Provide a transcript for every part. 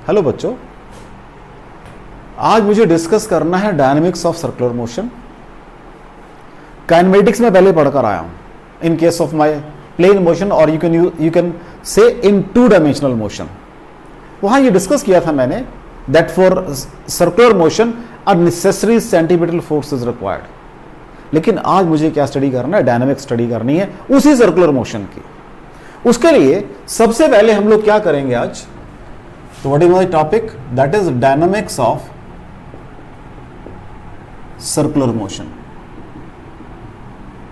Hello बच्चों, आज मुझे डिस्कस करना है dynamics of circular motion. Kinematics में पहले पढ़कर आया हूं, in case of my plane motion और you can say in two dimensional motion. वहां ये डिस्कस किया था मैंने that for circular motion a necessary centripetal force is required. लेकिन आज मुझे क्या स्टडी करना है, डायनेमिक स्टडी करनी है उसी सर्कुलर मोशन की। उसके लिए सबसे पहले हम लोग क्या करेंगे आज, तो what is my topic, that is dynamics of circular motion.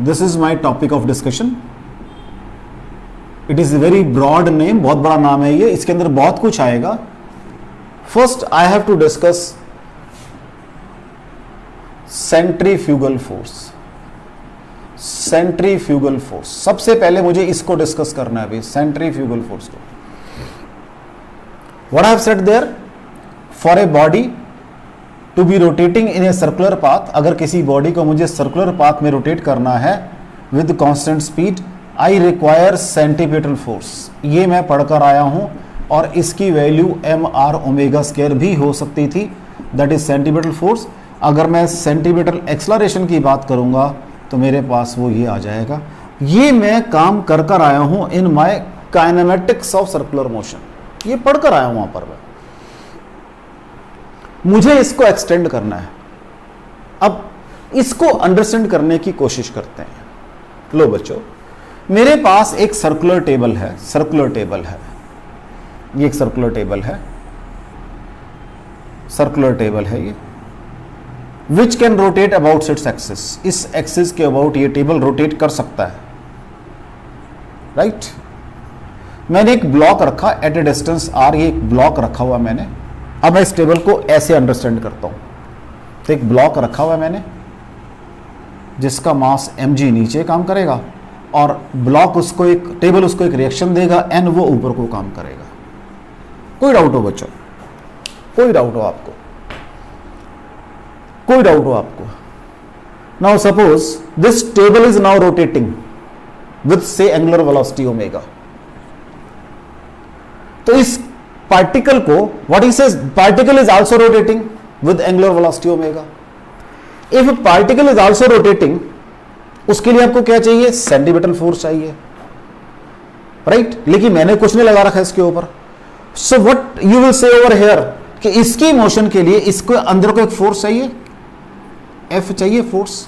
This is my topic of discussion. It is a very broad name, बहुत बड़ा नाम है ये, इसके अंदर बहुत कुछ आएगा। First I have to discuss centrifugal force. Centrifugal force, सबसे पहले मुझे इसको डिस्कस करना है अभी, सेंट्रीफ्यूगल फोर्स को। What I have said there, for a body to be rotating in a circular path, अगर किसी बॉडी को मुझे सर्कुलर पाथ में रोटेट करना है with constant speed, I require centripetal force. ये मैं पढ़कर आया हूं और इसकी वैल्यू mr² भी हो सकती थी, दैट इज सेंटीमीटल फोर्स। अगर मैं सेंटीमीटल एक्सलरेशन की बात करूंगा तो मेरे पास वो ये आ जाएगा। ये मैं काम कर आया हूं in my kinematics of circular motion, ये पढ़कर आया हूं वहां पर। मुझे इसको एक्सटेंड करना है, अब इसको अंडरस्टैंड करने की कोशिश करते हैं। लो बच्चों, मेरे पास एक सर्कुलर टेबल है, सर्कुलर टेबल है, ये एक सर्कुलर टेबल है, सर्कुलर टेबल है ये, which can rotate about its axis. इस एक्सिस के अबाउट ये टेबल रोटेट कर सकता है, राइट। मैंने एक ब्लॉक रखा एट ए डिस्टेंस r, ये एक ब्लॉक रखा हुआ मैंने। अब मैं इस टेबल को ऐसे अंडरस्टैंड करता हूं, तो एक ब्लॉक रखा हुआ है मैंने जिसका मास mg नीचे काम करेगा और ब्लॉक उसको एक टेबल उसको एक रिएक्शन देगा n, वो ऊपर को काम करेगा। कोई डाउट हो बच्चों, कोई डाउट हो आपको, कोई डाउट हो आपको। Now suppose this table is now rotating with से एंगुलर वेलोसिटी ओमेगा। तो इस पार्टिकल को what he says, particle is also rotating with angular velocity omega. If particle is also rotating, उसके लिए आपको क्या चाहिए, सेंटीमीटल फोर्स चाहिए, राइट। लेकिन मैंने कुछ नहीं लगा रखा है इसके ऊपर। So what you will say over here कि इसकी मोशन के लिए इसको अंदर को एक फोर्स चाहिए, एफ चाहिए, फोर्स,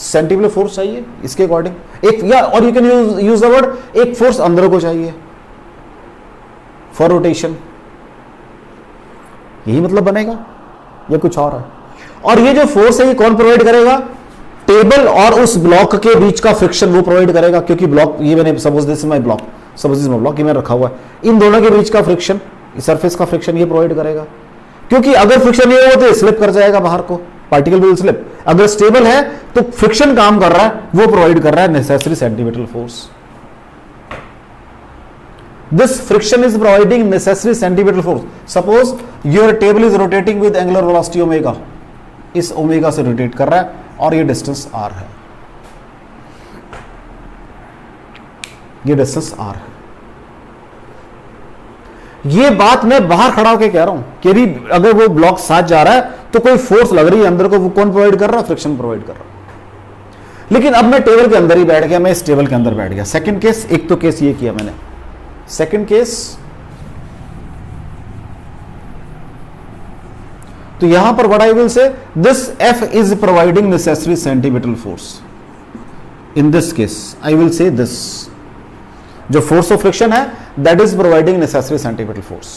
सेंटीमीटल फोर्स चाहिए इसके अकॉर्डिंग एक, या और you can use the word एक फोर्स अंदर को चाहिए फॉर रोटेशन। यही मतलब बनेगा या कुछ और है। और ये जो फोर्स है ये कौन प्रोवाइड करेगा, टेबल और उस ब्लॉक के बीच का फ्रिक्शन वो प्रोवाइड करेगा, क्योंकि ब्लॉक ये मैंने suppose this is my block, suppose this is my block, ये मैंने रखा हुआ है, इन दोनों के बीच का फ्रिक्शन, सरफेस का फ्रिक्शन ये प्रोवाइड करेगा। क्योंकि अगर फ्रिक्शन ये हो तो स्लिप कर जाएगा बाहर को, पार्टिकल विल स्लिप। अगर स्टेबल है तो फ्रिक्शन काम कर रहा है, वो प्रोवाइड कर रहा है necessary centripetal force. This friction is providing necessary centimeter force. Suppose your table is rotating with angular velocity omega, इस ओमेगा से रोटेट कर रहा है और ये डिस्टेंस r है, ये डिस्टेंस r है। ये बात मैं बाहर खड़ा होकर कह रहा हूं कि भी अगर वो ब्लॉक साथ जा रहा है तो कोई फोर्स लग रही है अंदर को, वो कौन प्रोवाइड कर रहा है, फ्रिक्शन प्रोवाइड कर रहा है। लेकिन अब मैं टेबल के अंदर ही बैठ गया, मैं इस टेबल के अंदर बैठ गया। सेकंड केस, एक तो केस ये किया मैंने, सेकेंड केस, तो यहां पर what I will say, this F is providing necessary centripetal force. In this case I will say this, जो फोर्स ऑफ फ्रिक्शन है that is providing necessary centripetal force,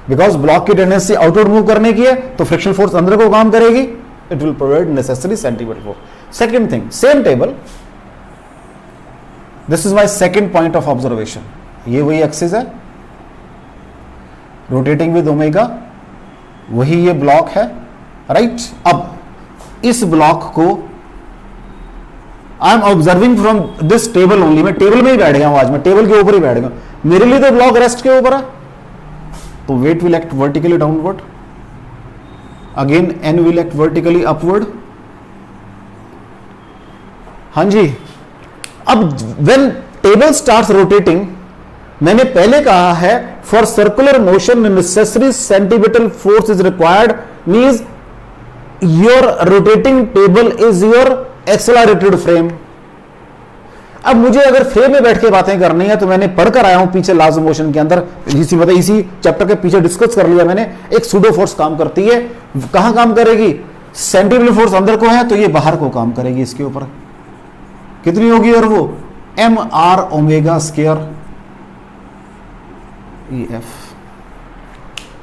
because block की tendency outward move करने की है तो friction force अंदर को काम करेगी, it will provide necessary centripetal force. Second thing, same table, this is my second point of observation. ये वही एक्सिस है रोटेटिंग विद ओमेगा, वही ये ब्लॉक है, राइट। अब इस ब्लॉक को I am observing from this table only, मैं टेबल में ही बैठ गया हूं आज, मैं टेबल के ऊपर ही बैठ गया, मेरे लिए तो ब्लॉक रेस्ट के ऊपर है, तो weight will act vertically downward, again N will act vertically upward. हाँ जी, अब व्हेन टेबल स्टार्ट्स रोटेटिंग, मैंने पहले कहा है for circular motion necessary centimetre force is required, means your rotating table is your accelerated frame. अब मुझे अगर फ्रेम में बैठ के बातें करनी है तो मैंने पढ़कर आया हूं पीछे लॉज ऑफ मोशन के अंदर, इसी चैप्टर के पीछे डिस्कस कर लिया मैंने। एक सूडो फोर्स काम करती है, कहां काम करेगी? सेंटीमीटर फोर्स अंदर को है तो ये बाहर को काम करेगी इसके ऊपर। कितनी होगी? और वो M R omega square EF।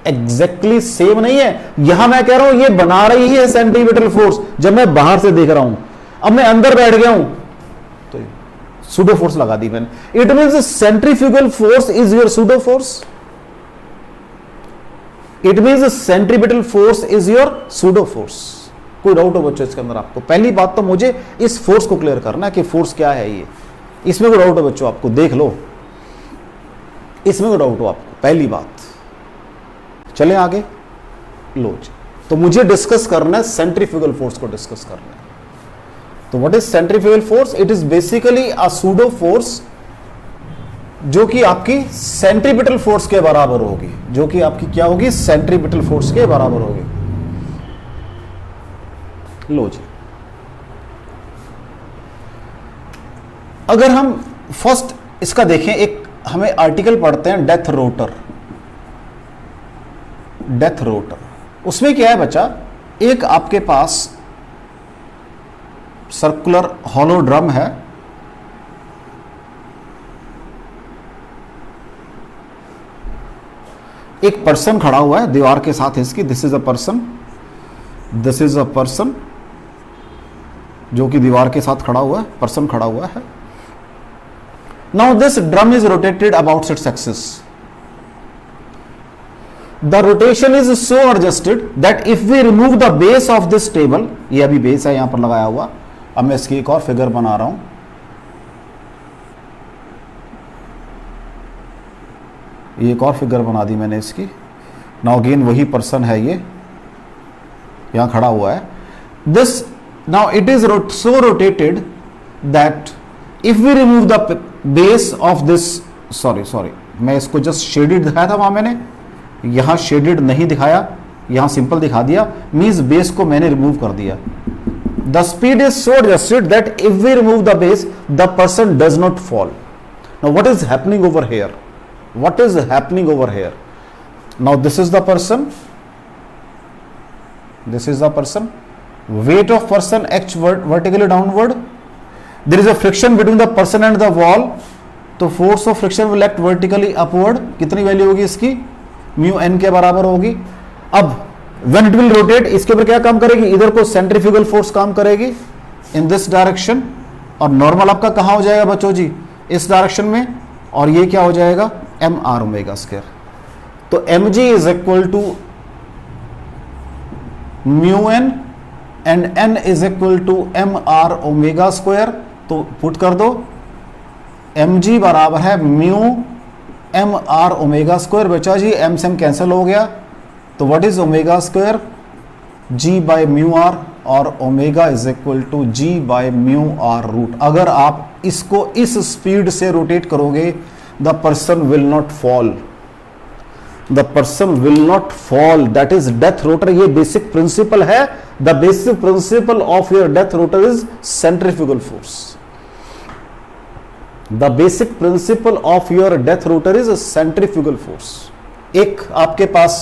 Exactly same नहीं है, यहां मैं कह रहा हूं ये बना रही है सेंटीमीटर फोर्स जब मैं बाहर से देख रहा हूं। अब मैं अंदर बैठ गया हूं तो सूडो फोर्स लगा दी मैंने। It means centrifugal force is your pseudo force. It means centripetal force is your pseudo force. कोई डाउट हो बच्चों इसके अंदर आपको? पहली बात तो मुझे इस फोर्स को क्लियर करना है कि फोर्स क्या है ये। इसमें कोई डाउट हो बच्चों आपको? देख लो, इसमें कोई डाउट हो आपको? पहली बात। चलें आगे। लो जी, तो मुझे डिस्कस करना है सेंट्रीफ्यूगल फोर्स को डिस्कस करना है। तो what is centrifugal force? It is basically a pseudo force जो कि आपकी सेंट्रीपिटल फोर्स के बराबर होगी, जो कि आपकी क्या होगी? सेंट्रीपिटल फोर्स के बराबर होगी। लो जी, अगर हम फर्स्ट इसका देखें, एक हमें आर्टिकल पढ़ते हैं डेथ रोटर। डेथ रोटर, उसमें क्या है बच्चा? एक आपके पास सर्कुलर हॉलो ड्रम है, एक पर्सन खड़ा हुआ है दीवार के साथ इसकी। This is a person, this is a person जो कि दीवार के साथ खड़ा हुआ है, पर्सन खड़ा हुआ है। Now this drum is rotated about its axis. The rotation is so adjusted that if we remove the base of this table, ये अभी बेस है यहां पर लगाया हुआ, अब मैं इसकी एक और फिगर बना रहा हूं। ये एक और फिगर बना दी मैंने इसकी। नाउ अगेन वही पर्सन है, ये यहां खड़ा हुआ है। This now it is so rotated that if we remove the base of this, sorry मैं इसको जस्ट शेडेड दिखाया था वहां, मैंने यहां शेडेड नहीं दिखाया, यहां सिंपल दिखा दिया। मींस बेस को मैंने रिमूव कर दिया। The speed is so adjusted that if we remove the base the person does not fall. Now what is happening over here? What is happening over here? Now this is the person, this is the person, weight of person acts vertically downward, there is a friction between the person and the wall, तो force of friction will act vertically upward। कितनी value होगी इसकी? Mu N के बराबर होगी। अब when it will rotate, इसके ऊपर क्या काम करेगी? इधर को सेंट्रीफ्यूगल फोर्स काम करेगी इन दिस डायरेक्शन, और नॉर्मल आपका कहां हो जाएगा बच्चों जी? इस डायरेक्शन में, और ये क्या हो जाएगा? M R omega square. तो M G is equal to mu N and n is equal to M R omega square. तो पुट कर दो, mg बराबर है mu M R omega square. बचा जी m से m कैंसिल हो गया, तो what is omega square? g by mu R, और omega is equal to g by mu R root. अगर आप इसको इस स्पीड से रोटेट करोगे, the person will not fall, the person will not fall. That is death rotor. ये basic principle है। The basic principle of your death rotor is centrifugal force. The basic principle of your death rotor is centrifugal force. एक आपके पास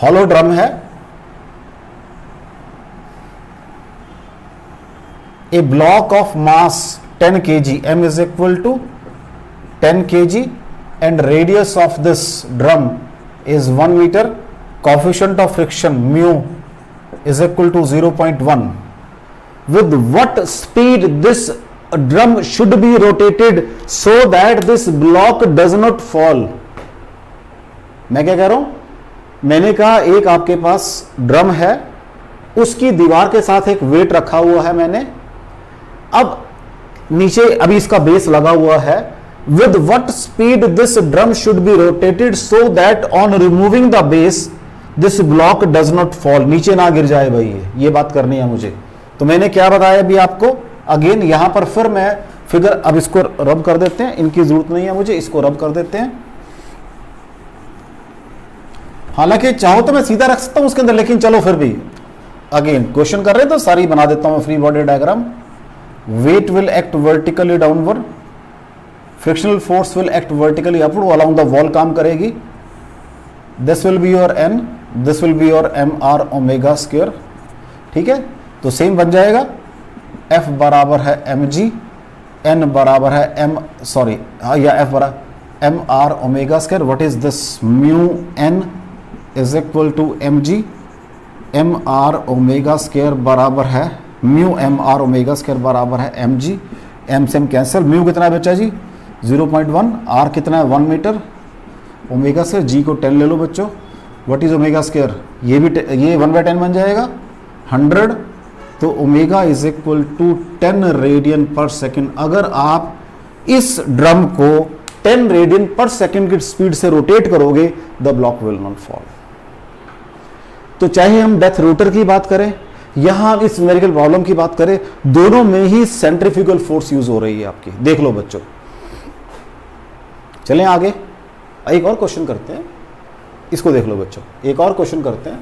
hollow drum है, a block of mass 10 kg, m is equal to 10 kg, and radius of this drum is 1 meter. Coefficient of friction mu is equal to 0.1. With what speed this drum should be rotated so that this block does not fall? मैं क्या कह रहा हूं? मैंने कहा एक आपके पास drum है, उसकी दीवार के साथ एक वेट रखा हुआ है मैंने। अब नीचे अभी इसका बेस लगा हुआ है। With what speed this drum should be rotated so that on removing the base this block does not fall, नीचे ना गिर जाए भाई, ये बात करनी है मुझे। तो मैंने क्या बताया अभी आपको? अगेन यहां पर फिर मैं फिगर अब इसको रब कर देते हैं, इनकी जरूरत नहीं है मुझे, इसको रब कर देते हैं। हालांकि चाहो तो मैं सीधा रख सकता हूं उसके अंदर, लेकिन चलो फिर भी अगेन क्वेश्चन कर रहे हैं तो सारी बना देता हूं free body diagram. Weight will act vertically downward, frictional force will act vertically upward, along the wall काम करेगी। This will be your N, this will be your M R omega square, ठीक है। तो सेम बन जाएगा, F बराबर है M जी, N बराबर है एम सॉरी या एफ बराबर M R omega square. What is this, mu N is equal to M G, M R omega square बराबर है mu M R omega square बराबर है एम जी। एम से M cancel, mu कितना है बच्चा जी 0.1, आर कितना है 1 मीटर, ओमेगा स्क्वायर जी को 10 ले लो बच्चों। व्हाट इज ओमेगा स्क्वायर, ये भी ये 1/10 बन जाएगा 100, तो omega is equal to 10 radian per second. अगर आप इस ड्रम को 10 रेडियन पर सेकेंड की स्पीड से रोटेट करोगे the block will not fall. तो चाहे हम डेथ रोटर की बात करें, यहां इस न्यूमेरिकल प्रॉब्लम की बात करें, दोनों में ही सेंट्रीफ्यूगल फोर्स यूज हो रही है आपकी, देख लो बच्चों। चलें आगे, एक और क्वेश्चन करते हैं, इसको देख लो बच्चों, एक और क्वेश्चन करते हैं।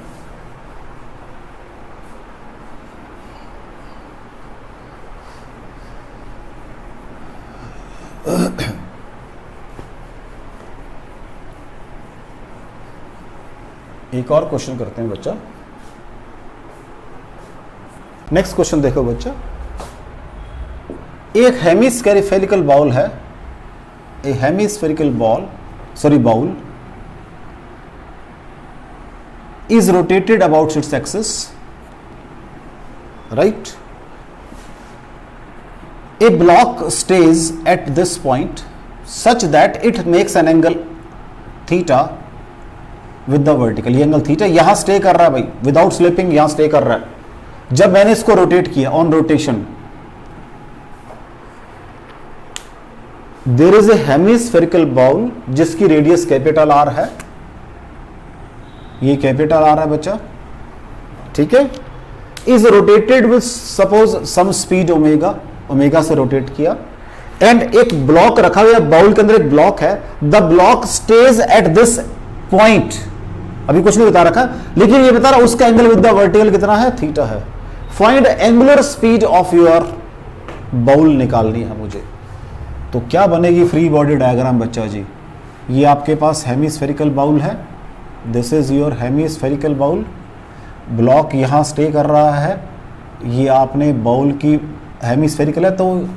एक और क्वेश्चन करते हैं बच्चा। नेक्स्ट क्वेश्चन देखो बच्चा, एक हेमिस्फेरिकल बाउल है, a hemispherical bowl is rotated about its axis, right? A block stays at this point such that it makes an angle theta with the vertical. ये एंगल थीटा यहां stay कर रहा है भाई, विदाउट स्लिपिंग यहां stay कर रहा है। जब मैंने इसको रोटेट किया on rotation, there is a hemispherical bowl जिसकी रेडियस कैपिटल आर है, ये कैपिटल आर है बच्चा, ठीक है। Is rotated with suppose some speed omega, omega से रोटेट किया, एंड एक ब्लॉक रखा हुआ बाउल के अंदर, एक ब्लॉक है, the block stays at this point. अभी कुछ नहीं बता रखा, लेकिन ये बता रहा उसका एंगल विद द वर्टिकल कितना है, थीटा है। Find angular speed of your bowl निकालनी है मुझे। तो क्या बनेगी फ्री बॉडी डायग्राम बच्चा जी, ये आपके पास हेमिस्फेरिकल बाउल है, this is your hemispherical bowl, block यहाँ स्टे कर रहा है, ये आपने बाउल की हेमिस्फेरिकल है तो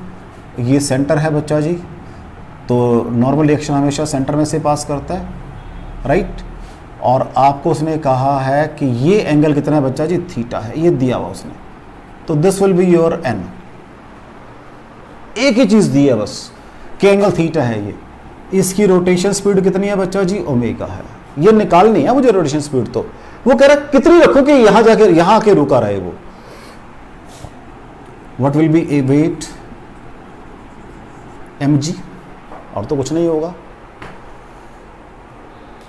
ये सेंटर है बच्चा जी, तो नॉर्मल रिएक्शन हमेशा सेंटर में से पास करता है, राइट। और आपको उसने कहा है कि ये एंगल कितना है बच्चा जी, थीटा है, ये दिया हुआ उसने, तो this will be your N. एक ही चीज दी है बस कि एंगल थीटा है ये, इसकी रोटेशन स्पीड कितनी है बच्चा जी, ओमेगा है, ये निकालनी है मुझे रोटेशन स्पीड। तो वो कह रहा है कितनी रखो कि यहां जाके यहां आके रुका रहे वो। What will be a weight M G, और तो कुछ नहीं होगा।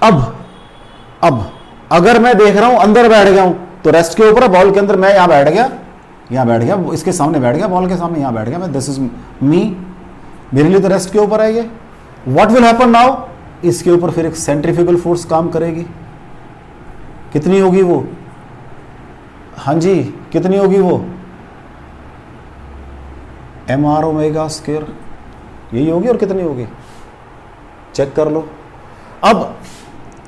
अब अगर मैं देख रहा हूं अंदर बैठ गया हूं तो रेस्ट के ऊपर, बॉल के अंदर मैं यहां बैठ गया, इसके सामने बैठ गया, बॉल के सामने यहां बैठ गया मैं, दिस इज मी, मेरे लिए तो रेस्ट के ऊपर है ये। व्हाट विल हैपन नाउ, इसके ऊपर फिर एक सेंट्रीफ्यूगल फोर्स काम करेगी, कितनी होगी वो, हाँ जी कितनी होगी वो, एम आर ओमेगा स्क्वायर, यही होगी। और कितनी होगी चेक कर लो। अब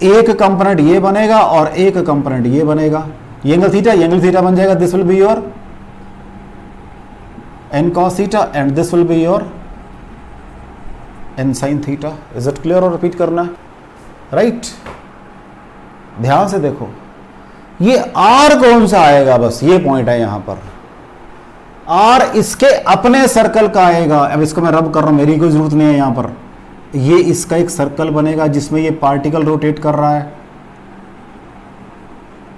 एक कंपोनेंट ये बनेगा और एक कंपोनेंट ये बनेगा, ये एंगल थीटा बन जाएगा, this will be your N cos theta and this will be your N sine theta. Is it clear? और रिपीट करना है, राइट। ध्यान से देखो, ये आर कौन सा आएगा, बस ये पॉइंट है यहां पर, आर इसके अपने सर्कल का आएगा। अब इसको मैं रब कर रहा हूं, मेरी कोई जरूरत नहीं है यहां पर, ये इसका एक सर्कल बनेगा जिसमें ये पार्टिकल रोटेट कर रहा है,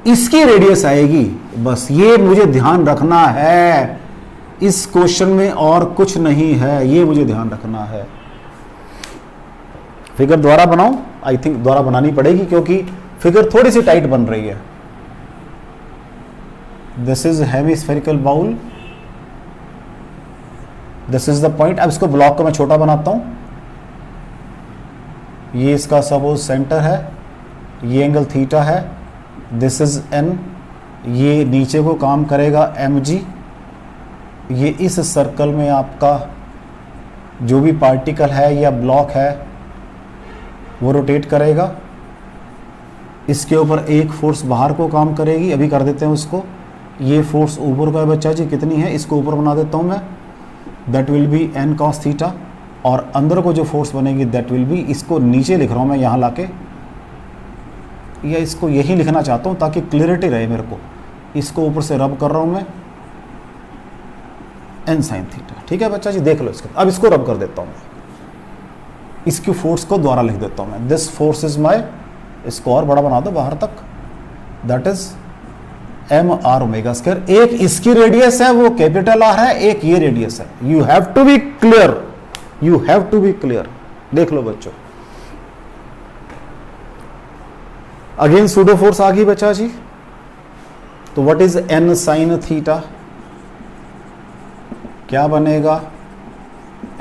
इसकी रेडियस आएगी, बस ये मुझे ध्यान रखना है। इस क्वेश्चन में और कुछ नहीं है, ये मुझे ध्यान रखना है। फिगर दोबारा बनाऊं, आई थिंक दोबारा बनानी पड़ेगी क्योंकि फिगर थोड़ी सी टाइट बन रही है। This is hemispherical bowl, this is the point. अब इसको ब्लॉक को मैं छोटा बनाता हूं, ये इसका सपोज सेंटर है, ये एंगल थीटा है, दिस इज एन, ये नीचे को काम करेगा mg, ये इस सर्कल में आपका जो भी पार्टिकल है या ब्लॉक है वो रोटेट करेगा, इसके ऊपर एक फोर्स बाहर को काम करेगी, अभी कर देते हैं उसको। ये फोर्स ऊपर का है बच्चा जी, कितनी है, इसको ऊपर बना देता हूँ मैं, that will B n cos theta, और अंदर को जो फोर्स बनेगी दैट विल बी, इसको नीचे लिख रहा हूँ मैं यहाँ लाके, या इसको यही लिखना चाहता हूँ ताकि क्लियरिटी रहे मेरे को, इसको ऊपर से रब कर रहा हूँ मैं, n sin थीटा। ठीक है बच्चा जी, देख लो इसको। अब इसको रब कर देता हूँ मैं, इसकी फोर्स को द्वारा लिख देता हूँ मैं, दिस फोर्स इज माई, इसको और बड़ा बना दो बाहर तक, that is mr omega square. एक इसकी रेडियस है वो कैपिटल R है, एक ये रेडियस है। You have to be clear, you have to be clear. देख लो बच्चों, अगेन सूडो फोर्स आ गई बच्चा जी। तो what is n sin theta, क्या बनेगा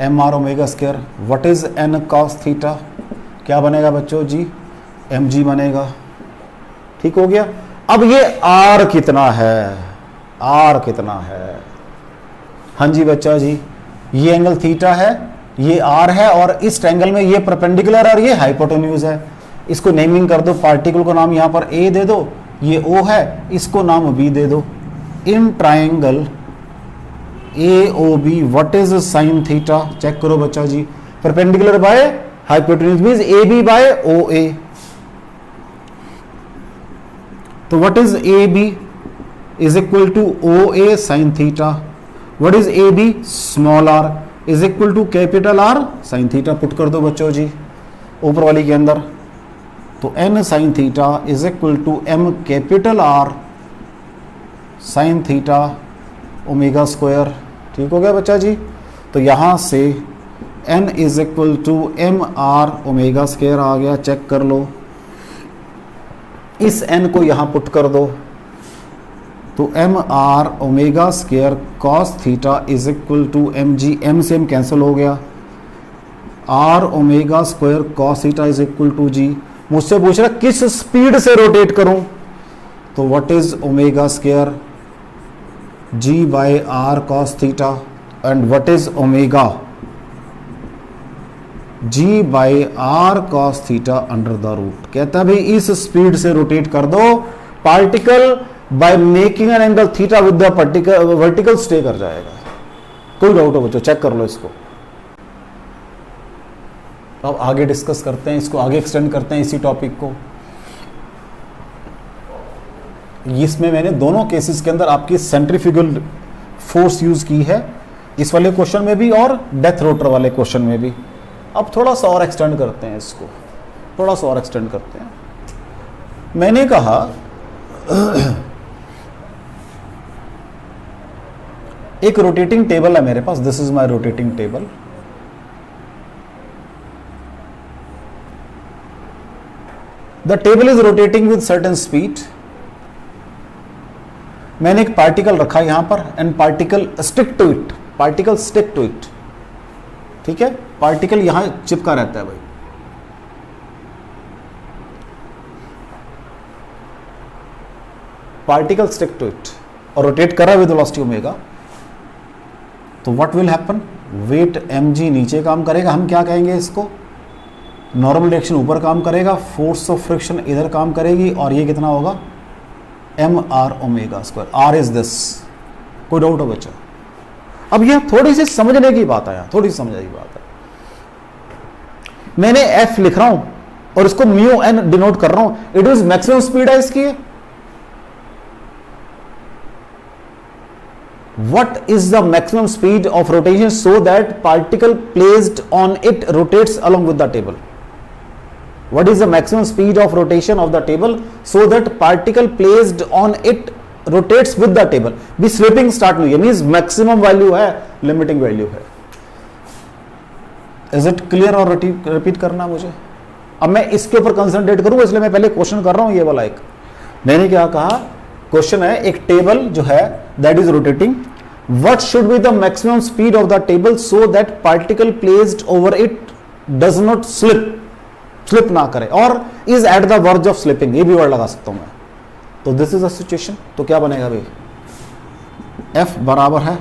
mr omega square. What is n cos theta, क्या बनेगा बच्चों जी, mg बनेगा। ठीक हो गया। अब ये r कितना है, r कितना है, हाँ जी बच्चा जी, ये एंगल थीटा है, ये r है, और इस ट्रायंगल में ये परपेंडिकुलर और ये हाइपोटेन्यूज है। इसको नेमिंग कर दो, पार्टिकल को नाम यहां पर a दे दो, ये o है, इसको नाम b दे दो। In triangle AOB what is sine theta, check करो बच्चा जी, perpendicular by hypotenuse means AB by OA। तो what is AB is equal to OA sine theta, what is AB small r is equal to capital R sine theta. Put कर दो बच्चों जी ऊपर वाली के अंदर, तो n sine theta is equal to m capital R sine theta omega square. ठीक हो गया बच्चा जी। तो यहां से n is equal to mr omega square आ गया, चेक कर लो। इस n को यहां पुट कर दो, तो mr omega square cos theta is equal to mg, m से m कैंसिल हो गया, r omega square cos theta is equal to g। मुझसे पूछ रहा किस स्पीड से रोटेट करूं, तो what is omega square g by r cos theta, and what is omega g by r cos theta under the root. कहता है भाई इस स्पीड से रोटेट कर दो particle by making an angle theta with the particle, vertical stay कर जाएगा। कोई डाउट हो बच्चों, चेक कर लो इसको। अब आगे डिस्कस करते हैं, इसको आगे एक्सटेंड करते हैं इसी टॉपिक को। इसमें मैंने दोनों केसेस के अंदर आपकी सेंट्रीफ्यूगल फोर्स यूज की है, इस वाले क्वेश्चन में भी और डेथ रोटर वाले क्वेश्चन में भी। अब थोड़ा सा और एक्सटेंड करते हैं इसको, थोड़ा सा और एक्सटेंड करते हैं। मैंने कहा एक रोटेटिंग टेबल है मेरे पास, this is my rotating table. The table is rotating with certain speed. मैंने एक पार्टिकल रखा यहां पर, and particle stick to it, particle stick to it. ठीक है, पार्टिकल यहां चिपका रहता है भाई। पार्टिकल स्टिक टू इट और रोटेट कर रहा है विद वेलोसिटी ओमेगा। तो what will happen, weight mg नीचे काम करेगा, हम क्या कहेंगे इसको, नॉर्मल डायरेक्शन ऊपर काम करेगा, फोर्स ऑफ फ्रिक्शन इधर काम करेगी, और ये कितना होगा mr omega square. r is this. कोई डाउट हो बच्चा? अब यह थोड़ी सी समझने की बात है, थोड़ी सी समझने की बात है। मैंने f लिख रहा हूं और इसको म्यू n डिनोट कर रहा हूं, इट इज मैक्सिमम स्पीड है इसकी। What is the maximum speed of rotation so that particle placed on it rotates along with the table? What is the maximum speed of rotation of the table so that particle placed on it rotates with the table? भी sweeping start नहीं है, means maximum value है, limiting value है। Is it clear? और repeat करना मुझे। अब मैं इसके ऊपर कंसंट्रेट करूंगा, इसलिए मैं पहले क्वेश्चन कर रहा हूं। ये वाला एक मैंने क्या कहा, क्वेश्चन है एक टेबल जो है that is rotating, what should be the maximum speed of the table so that particle placed over it does not slip ना करे, और is at the verge of slipping, ये भी वर्ड लगा सकता हूं मैं। तो दिस इज अ सिचुएशन, तो क्या बनेगा भाई, F बराबर है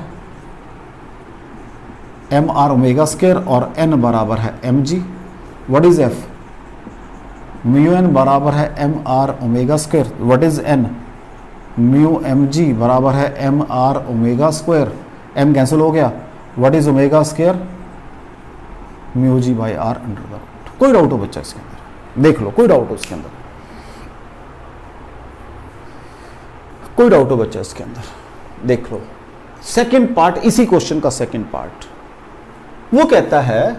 एम आर ओमेगा स्क्वायर और N बराबर है mg। What is F, mu N बराबर है M R omega square. What is N, mu mg बराबर है M R omega square, m cancel हो गया। What is omega square, mu G by R under the root. कोई doubt हो बच्चा इसके अंदर, देख लो, कोई डाउट हो इसके अंदर, कोई डाउट हो बच्चा इसके अंदर, देख लो। सेकंड पार्ट, इसी क्वेश्चन का सेकंड पार्ट, वो कहता है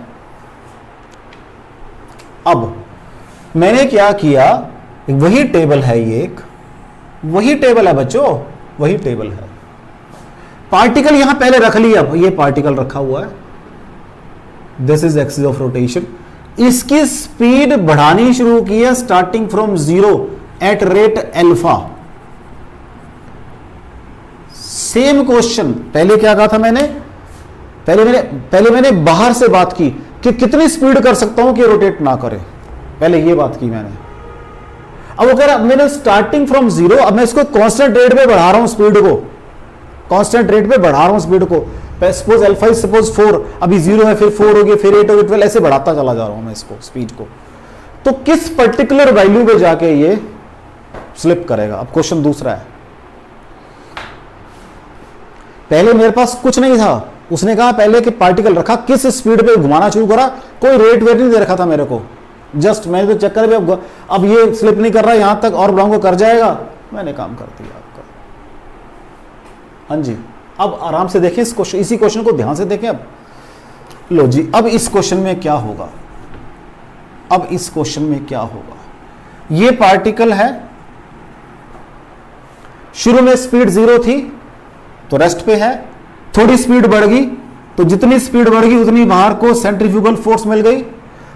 अब मैंने क्या किया, वही टेबल है ये, एक वही टेबल है बच्चों, वही टेबल है। पार्टिकल यहां पहले रख लिया, ये पार्टिकल रखा हुआ है, this is axis of rotation. इसकी स्पीड बढ़ानी शुरू की है starting from 0 at rate alpha. Same question, पहले क्या कहा था मैंने, पहले मैंने बाहर से बात की कि कितनी स्पीड कर सकता हूं कि रोटेट ना करे, पहले ये बात की मैंने। अब वो कह रहा मैंने स्टार्टिंग फ्रॉम 0, अब मैं इसको कांस्टेंट रेट पे बढ़ा रहा हूं स्पीड को, कांस्टेंट रेट पे बढ़ा रहा हूं स्पीड को। सपोज अल्फा इज सपोज 4, अभी 0 है, फिर 4 हो गया, फिर 8 हो गया, 12, ऐसे बढ़ाता चला जा रहा हूं मैं इसको, स्पीड को। तो किस पर्टिकुलर वैल्यू पे जाके ये स्लिप करेगा। अब क्वेश्चन दूसरा है, पहले मेरे पास कुछ नहीं था, उसने कहा पहले कि पार्टिकल रखा, किस स्पीड पे घुमाना शुरू करा, कोई रेट वेट नहीं दे रखा था मेरे को, जस्ट मैंने तो चक्कर में अब ये स्लिप नहीं कर रहा, यहां तक और बढ़ाऊंगा कर जाएगा, मैंने काम कर दिया आपका। हाँ जी, अब आराम से देखें इस क्वेश्चन, इसी क्वेश्चन को ध्यान से देखें। अब लो जी, अब इस क्वेश्चन में क्या होगा, अब इस क्वेश्चन में क्या होगा, ये पार्टिकल है, शुरू में स्पीड 0 थी तो रेस्ट पे है, थोड़ी स्पीड बढ़ गई, तो जितनी स्पीड बढ़ गई उतनी बाहर को सेंट्रीफ्यूगल फोर्स मिल गई,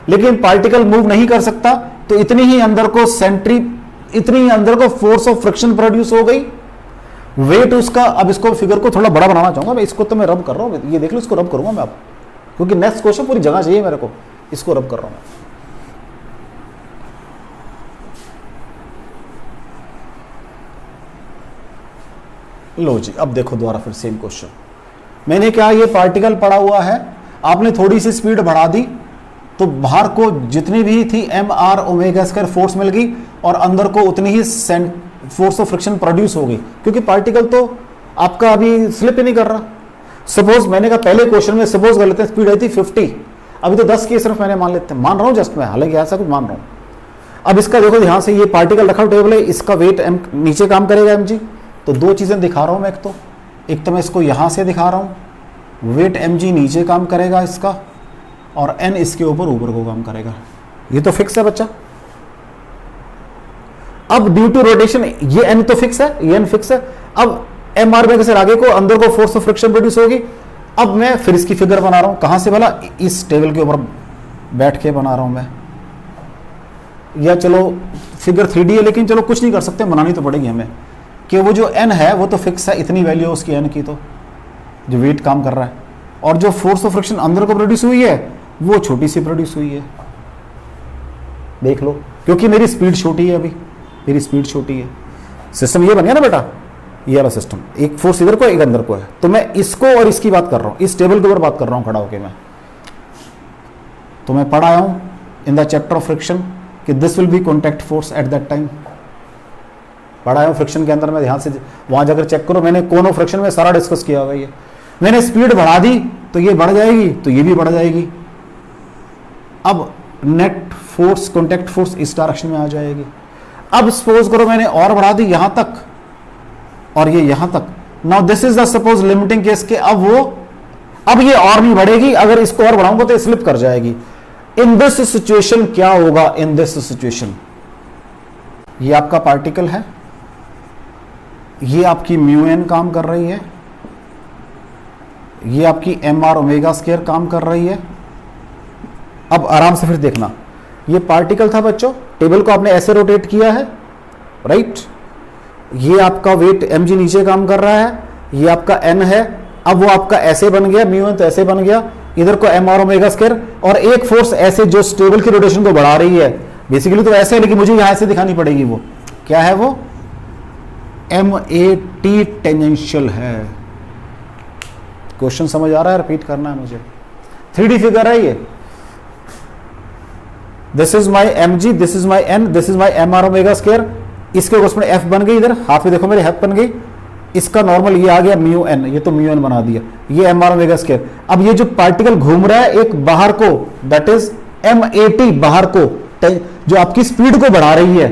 लेकिन पार्टिकल मूव नहीं कर सकता, तो इतनी ही अंदर को फोर्स ऑफ फ्रिक्शन प्रोड्यूस हो गई, वेट उसका। अब इसको फिगर को थोड़ा बड़ा बनाना चाहूंगा मैं, इसको तो मैं रब कर रहा हूं, ये देख लो, इसको रब करूंगा मैं आप, क्योंकि नेक्स्ट क्वेश्चन पूरी जगह चाहिए मेरे को, इसको रब कर रहा हूं मैं। लो जी, अब देखो दोबारा फिर सेम क्वेश्चन, मैंने क्या, ये पार्टिकल पड़ा हुआ है, आपने थोड़ी सी स्पीड बढ़ा दी तो बाहर को जितनी भी थी M R omega square force मिल गई, और अंदर को उतनी ही फोर्स ऑफ फ्रिक्शन प्रोड्यूस हो गई, क्योंकि पार्टिकल तो आपका अभी स्लिप ही नहीं कर रहा। सपोज मैंने कहा पहले क्वेश्चन में, सपोज कर लेते हैं स्पीड आई थी 50, अभी तो 10 की सिर्फ मैंने मान लेते हैं, मान रहा हूं जस्ट मैं, हालांकि ऐसा कुछ मान रहा हूं। अब इसका देखो ध्यान से, ये पार्टिकल रखा टेबल है, इसका वेट एम नीचे काम करेगा mg, तो दो चीजें दिखा रहा हूं मैं, एक तो मैं इसको यहां से दिखा रहा हूं, वेट mg नीचे काम करेगा इसका, और n इसके ऊपर को काम करेगा, ये तो फिक्स है बच्चा। अब ड्यू टू रोटेशन ये n तो फिक्स है, ये n फिक्स है। अब एम आर में से आगे को अंदर को फोर्स ऑफ फ्रिक्शन प्रोड्यूस होगी। अब मैं फिर इसकी फिगर बना रहा हूं, कहां से भला, इस टेबल के ऊपर बैठ के बना रहा हूं मैं, या चलो फिगर 3D है, लेकिन चलो कुछ नहीं कर सकते, बनानी तो पड़ेगी हमें, कि वो जो n है वो तो फिक्स है, इतनी वैल्यू है उसकी n की, तो जो वेट काम कर रहा है, और जो फोर्स ऑफ फ्रिक्शन अंदर को प्रोड्यूस हुई है वो छोटी सी प्रोड्यूस हुई है, देख लो, क्योंकि मेरी स्पीड छोटी है, अभी मेरी स्पीड छोटी है। सिस्टम ये बन गया ना बेटा, ये वाला सिस्टम, एक फोर्स इधर को एक अंदर को है, तो मैं इसको और इसकी बात कर रहा हूं, इस टेबल के ऊपर बात कर रहा हूं खड़ा होकर मैं। तो मैं पढ़ आया हूं in the chapter of friction कि this will be contact force at that time, पढ़ा है फ्रिक्शन के अंदर में, ध्यान से वहां जाकर चेक करो, मैंने कौन ऑफ फ्रिक्शन में सारा डिस्कस किया हुआ है। मैंने स्पीड बढ़ा दी तो ये बढ़ जाएगी, तो ये भी बढ़ जाएगी। अब नेट फोर्स, कॉन्टैक्ट फोर्स इस डायरेक्शन में आ जाएगी। अब सपोज करो मैंने और बढ़ा दी यहां तक और ये यहां तक, now this is the suppose limiting case के, अब ये और नहीं बढ़ेगी, अगर इसको और बढ़ाऊंगा तो स्लिप कर जाएगी। इन दिस सिचुएशन क्या होगा, इन दिस सिचुएशन ये आपका पार्टिकल है, ये आपकी म्यू एन काम कर रही है, ये आपकी एम आर ओमेगा स्क्वायर काम कर रही है। अब आराम से फिर देखना, ये पार्टिकल था बच्चों, टेबल को आपने ऐसे रोटेट किया है, राइट, ये आपका वेट mg नीचे काम कर रहा है, ये आपका n है। अब वो आपका ऐसे बन गया, म्यू एन तो ऐसे बन गया, इधर को एम आर ओमेगा स्क्वायर, और एक फोर्स ऐसे जो स्टेबल की रोटेशन को बढ़ा रही है, बेसिकली तो ऐसे है लेकिन मुझे यहां से दिखानी पड़ेगी, वो क्या है, वो एम ए टी टेंजेंशियल है। क्वेश्चन समझ आ रहा है, रिपीट करना है मुझे। 3D फिगर है ये, this is my M G, this is my N, this is my M R omega square, इसके उसमें एफ बन गई, इधर हाथ में देखो मेरे हाथ बन गई, इसका नॉर्मल ये आ गया म्यू एन, ये तो म्यू एन बना दिया, ये एम आर ओमेगा स्क्वायर। अब ये जो पार्टिकल घूम रहा है एक बाहर को, that is M A T, बाहर को जो आपकी स्पीड को बढ़ा रही है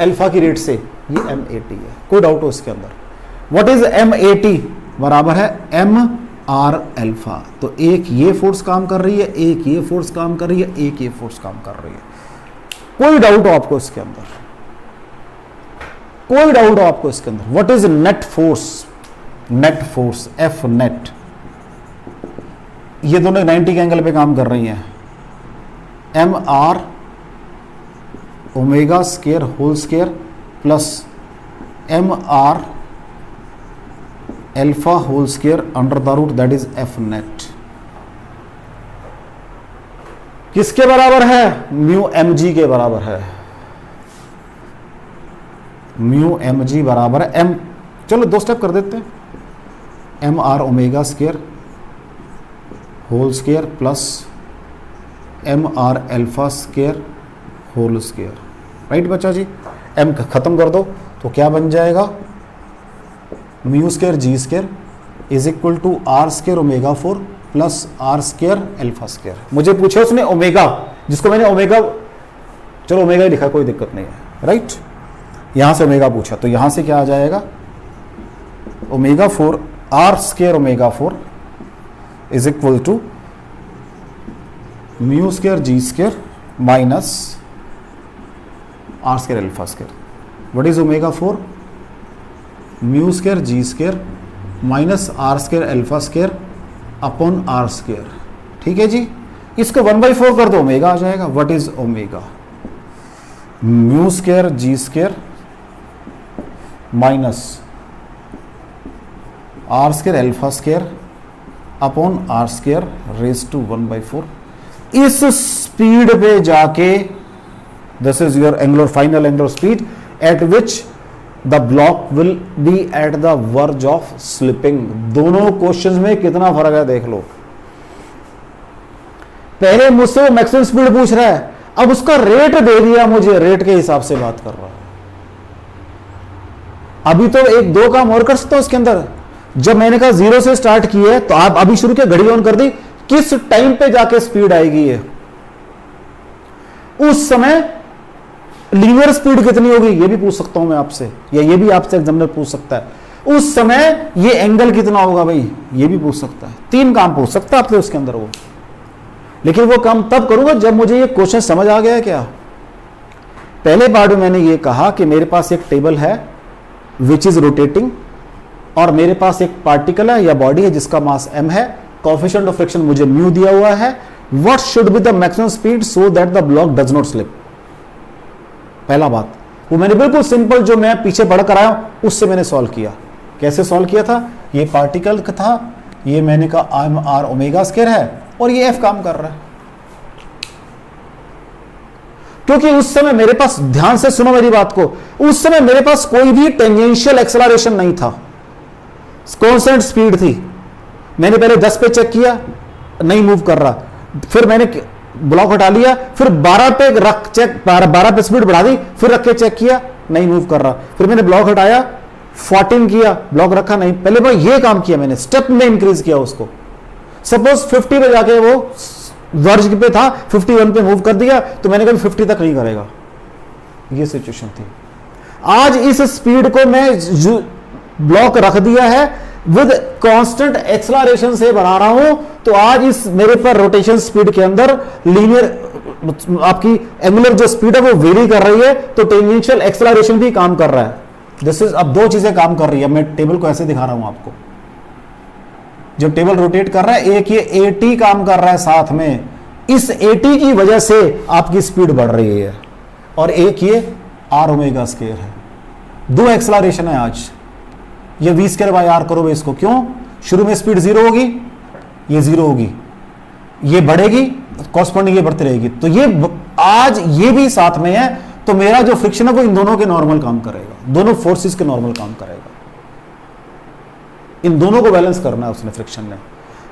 अल्फा की रेट से, ये एम ए टी है, कोई डाउट हो इसके अंदर। What is M A T, बराबर है एम आर अल्फा। तो एक ये फोर्स काम कर रही है, एक ये फोर्स काम कर रही है, एक ये फोर्स काम कर रही है। कोई डाउट हो आपको इसके अंदर, कोई डाउट हो आपको इसके अंदर। What is net force, net force F net, ये दोनों 90 के एंगल पे काम कर रही हैं, M R omega square whole square plus M R alpha whole square under the root, that is F net. किसके बराबर है, म्यू एम जी के बराबर है, म्यू एम जी बराबर है एम, चलो 2 स्टेप कर देते हैं, M R omega square whole square plus M R alpha square whole square, right बच्चा जी। एम खत्म कर दो तो क्या बन जाएगा, mu square G square is equal to R square omega 4 plus R square alpha square. मुझे पूछे उसने ओमेगा, जिसको मैंने ओमेगा, चलो ओमेगा ही लिखा, कोई दिक्कत नहीं है, राइट। यहां से ओमेगा पूछा तो यहां से क्या आ जाएगा, omega 4 R square omega 4 is equal to mu square G square minus R square alpha square. What is omega 4, mu square G square minus R square alpha square upon R square, ठीक है जी। इसको 1/4 कर दो, omega आ जाएगा। What is omega, mu square G square minus R square alpha square upon R square raise to 1/4। इस speed पे जाके, this is your angular final angular speed at which the block will be at the verge of slipping. दोनों questions में कितना फर्क है देख लो। पहले मुझसे वो मैक्सिमम स्पीड पूछ रहा है, अब उसका रेट दे दिया मुझे, रेट के हिसाब से बात कर रहा है। अभी तो 1-2 काम और कर सकता हूं उसके अंदर। जब मैंने कहा 0 से स्टार्ट की है तो आप अभी शुरू किया, घड़ी ऑन कर दी, किस टाइम पे जाके स्पीड आएगी है, उस समय लीनियर स्पीड कितनी होगी ये भी पूछ सकता हूं मैं आपसे, या ये भी आपसे एग्जामिनर पूछ सकता है। उस समय ये एंगल कितना होगा भाई, ये भी पूछ सकता है। 3 काम पूछ सकता है आपसे उसके अंदर वो, लेकिन वो काम तब करूंगा जब मुझे ये क्वेश्चन समझ आ गया। क्या पहले पार्ट में मैंने ये कहा कि मेरे पास एक टेबल है विच इज रोटेटिंग, और मेरे पास एक पार्टिकल है या बॉडी है जिसका मास m है, कोएफिशिएंट ऑफ फ्रिक्शन मुझे म्यू दिया हुआ है। What should be the maximum speed so that the block does not slip. पहला बात वो मैंने बिल्कुल सिंपल जो मैं पीछे पढ़ कर आया उससे मैंने सॉल्व किया। कैसे सॉल्व किया था, ये पार्टिकल का था, ये मैंने कहा एम आर ओमेगा स्क्वायर है और ये एफ काम कर रहा है, क्योंकि उस समय मेरे पास, ध्यान से सुनो मेरी बात को, उस समय मेरे पास कोई भी टेंजेंशियल एक्सेलरेशन नहीं था, कांस्टेंट स्पीड थी। मैंने पहले 10 पे चेक किया, नहीं मूव कर रहा, फिर मैंने ब्लॉक हटा लिया, फिर 12 पे रख चेक, 12 पे स्पीड बढ़ा दी, फिर रख के चेक किया, नहीं मूव कर रहा, फिर मैंने ब्लॉक हटाया, 14 किया, ब्लॉक रखा, नहीं। पहले मैं ये काम किया, मैंने स्टेप में इंक्रीज किया उसको। सपोज 50 पे जाके वो वर्ज पे था, 51 पे मूव कर दिया, तो मैंने कहा 50 तक नहीं करेगा, ये सिचुएशन थी। आज इस स्पीड को मैं ब्लॉक रख दिया है, विद कांस्टेंट एक्सेलरेशन से बढ़ा रहा हूं, तो आज इस मेरे पर रोटेशन स्पीड के अंदर लीनियर आपकी एंगुलर जो स्पीड है वो वेरी कर रही है, तो टेंजेंशियल एक्सेलरेशन भी काम कर रहा है। दिस इज, अब 2 चीजें काम कर रही है। मैं टेबल को ऐसे दिखा रहा हूं आपको, जब टेबल रोटेट कर रहा है, एक ये AT काम कर रहा है साथ में, इस AT की वजह से आपकी स्पीड बढ़ रही है, और एक ये R ओमेगा स्क्वायर है। 2 एक्सेलरेशन है आज। ये V स्क्वायर बाय R करोगे इसको, क्यों? शुरू में स्पीड 0 होगी, ये 0 होगी, ये बढ़ेगी, कॉरस्पॉन्डिंग ये बढ़ती रहेगी। तो ये आज ये भी साथ में है, तो मेरा जो फ्रिक्शन है वो इन दोनों के नॉर्मल काम करेगा, दोनों फोर्सेस के नॉर्मल काम करेगा। इन दोनों को बैलेंस करना है उसने फ्रिक्शन ने।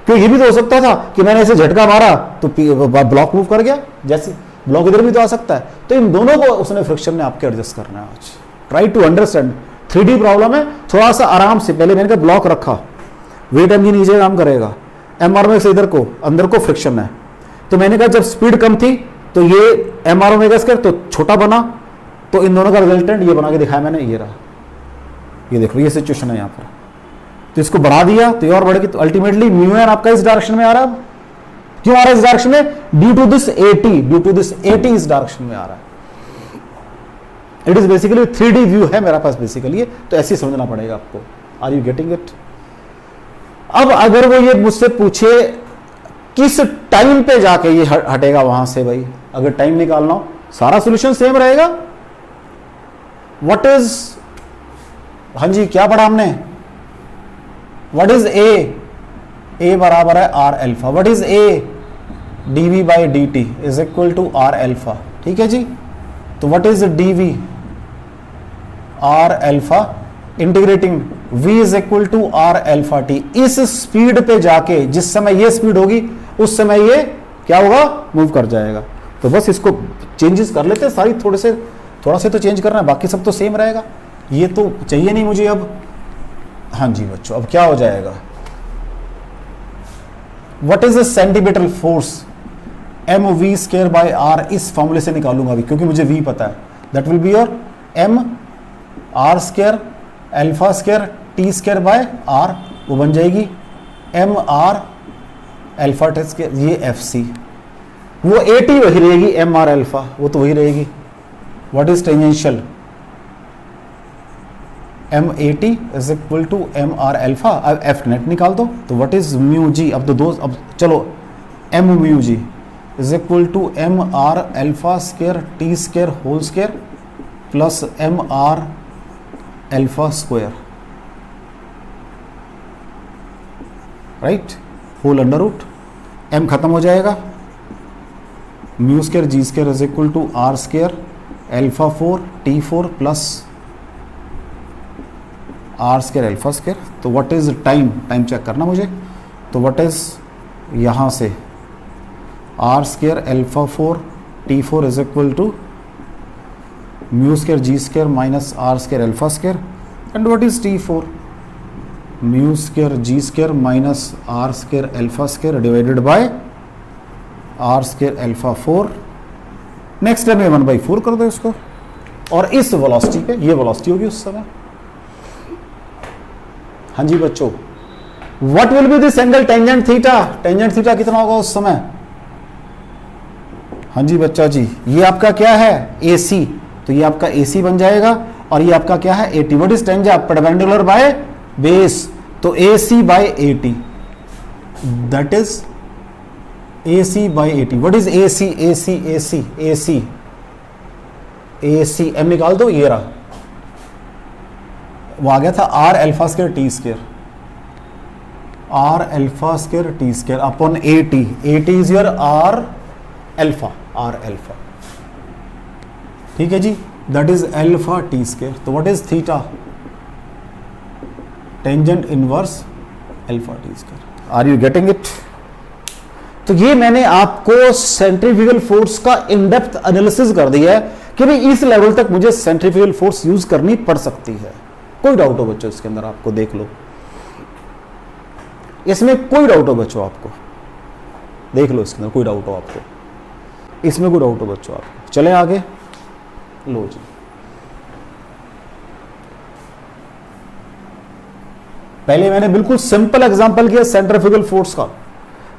क्यों, ये भी तो हो सकता था कि मैंने इसे झटका मारा तो ब्लॉक मूव कर गया, जैसे ब्लॉक इधर भी तो आ सकता है। तो इन दोनों को उसने फ्रिक्शन ने आपके एडजस्ट करना है आज। Try to understand, 3D problem है, थोड़ा सा आराम से। पहले मैंने कहा ब्लॉक रखा, वेट एम जी नीचे काम करेगा, एम आर से इधर को अंदर को फ्रिक्शन है। तो मैंने कहा जब स्पीड कम थी तो ये एम आर ओमेगा स्क्वायर तो छोटा बना, तो इन दोनों का रिजल्टेंट ये बना के दिखाया मैंने, ये रहा, ये देखो ये सिचुएशन है यहाँ पर। तो इसको बढ़ा दिया तो ये और बढ़ेगी, तो अल्टीमेटली म्यू एन आपका इस डायरेक्शन में आ रहा है। क्यों आ रहा है इस डायरेक्शन में? ड्यू टू दिस 80 इस डायरेक्शन में आ रहा है। It is basically 3D view है मेरा पास बेसिकली, तो ऐसे ही समझना पड़ेगा आपको। Are you getting it? अब अगर वो ये मुझसे पूछे किस टाइम पे जाके ये हटेगा वहां से, भाई अगर टाइम निकालना हो, सारा सॉल्यूशन सेम रहेगा। व्हाट इज, हाँ जी क्या पढ़ा हमने, व्हाट इज ए बराबर है R alpha. What is A, dv by dt is equal to R alpha. ठीक है जी, तो what is dv R alpha integrating v is equal to R alpha T. इस स्पीड पे जाके जिस समय ये स्पीड होगी उस समय ये क्या होगा, मूव कर जाएगा। तो बस इसको चेंजेस कर लेते हैं सारी, थोड़ा से तो चेंज करना है, बाकी सब तो सेम रहेगा। ये तो चाहिए नहीं मुझे अब। हाँ जी बच्चों, अब क्या हो जाएगा, what is the centimetre force, M V square by R, इस फॉर्मूले से निकालूंगा अभी क्योंकि मुझे v पता है। That will be your M R square alpha square T square by R, वो बन जाएगी M R alpha T square, ये एफ सी। वो ए टी वही रहेगी, एम आर एल्फा वो तो वही रहेगी। What is tangential, M A T is equal to M R alpha. अब एफ नेट निकाल दो, तो व्हाट इज म्यू जी, अब तो दो, अब चलो M mu G is equal to M R alpha square T square whole square plus M R alpha square, right, whole under root. M खत्म हो जाएगा, mu square G square is equal to R square alpha 4 T 4 plus R square alpha square. तो what is time, time check करना मुझे। तो what is यहाँ से R square alpha 4 T 4 is equal to mu square G square minus R square alpha square, and what is T 4, mu square G square minus R square alpha square divided by R square alpha 4। Next time 1/4 कर दो इसको, और इस velocity पे ये velocity होगी उस समय। हाँ जी बच्चों, what will B this angle tangent theta, tangent theta कितना होगा उस समय? हाँ जी बच्चा जी, ये आपका क्या है AC, तो ये आपका AC बन जाएगा, और ये आपका क्या है AT। What is tangent, perpendicular by base, तो AC by AT, that is AC by AT। What is AC, AC AC AC AC, M निकाल दो, ये रहा, वो आ गया था R alpha square T square, R alpha square T square upon AT। AT is your R alpha, R alpha, ठीक है जी, that is alpha T square. तो what is theta, tangent inverse alpha T square. Are you getting it? तो ये मैंने आपको centrifugal force का in depth analysis कर दिया है कि भाई इस लेवल तक मुझे सेंट्रीफ्यूगल फोर्स यूज करनी पड़ सकती है। कोई डाउट हो बच्चों इसके अंदर, आपको देख लो, इसमें कोई डाउट हो बच्चों, आपको देख लो इसके अंदर, कोई डाउट हो आपको इसमें, कोई डाउट हो बच्चों आपको। चलें आगे, लो जी, पहले मैंने बिल्कुल सिंपल एग्जांपल किया सेंट्रीफ्यूगल फोर्स का,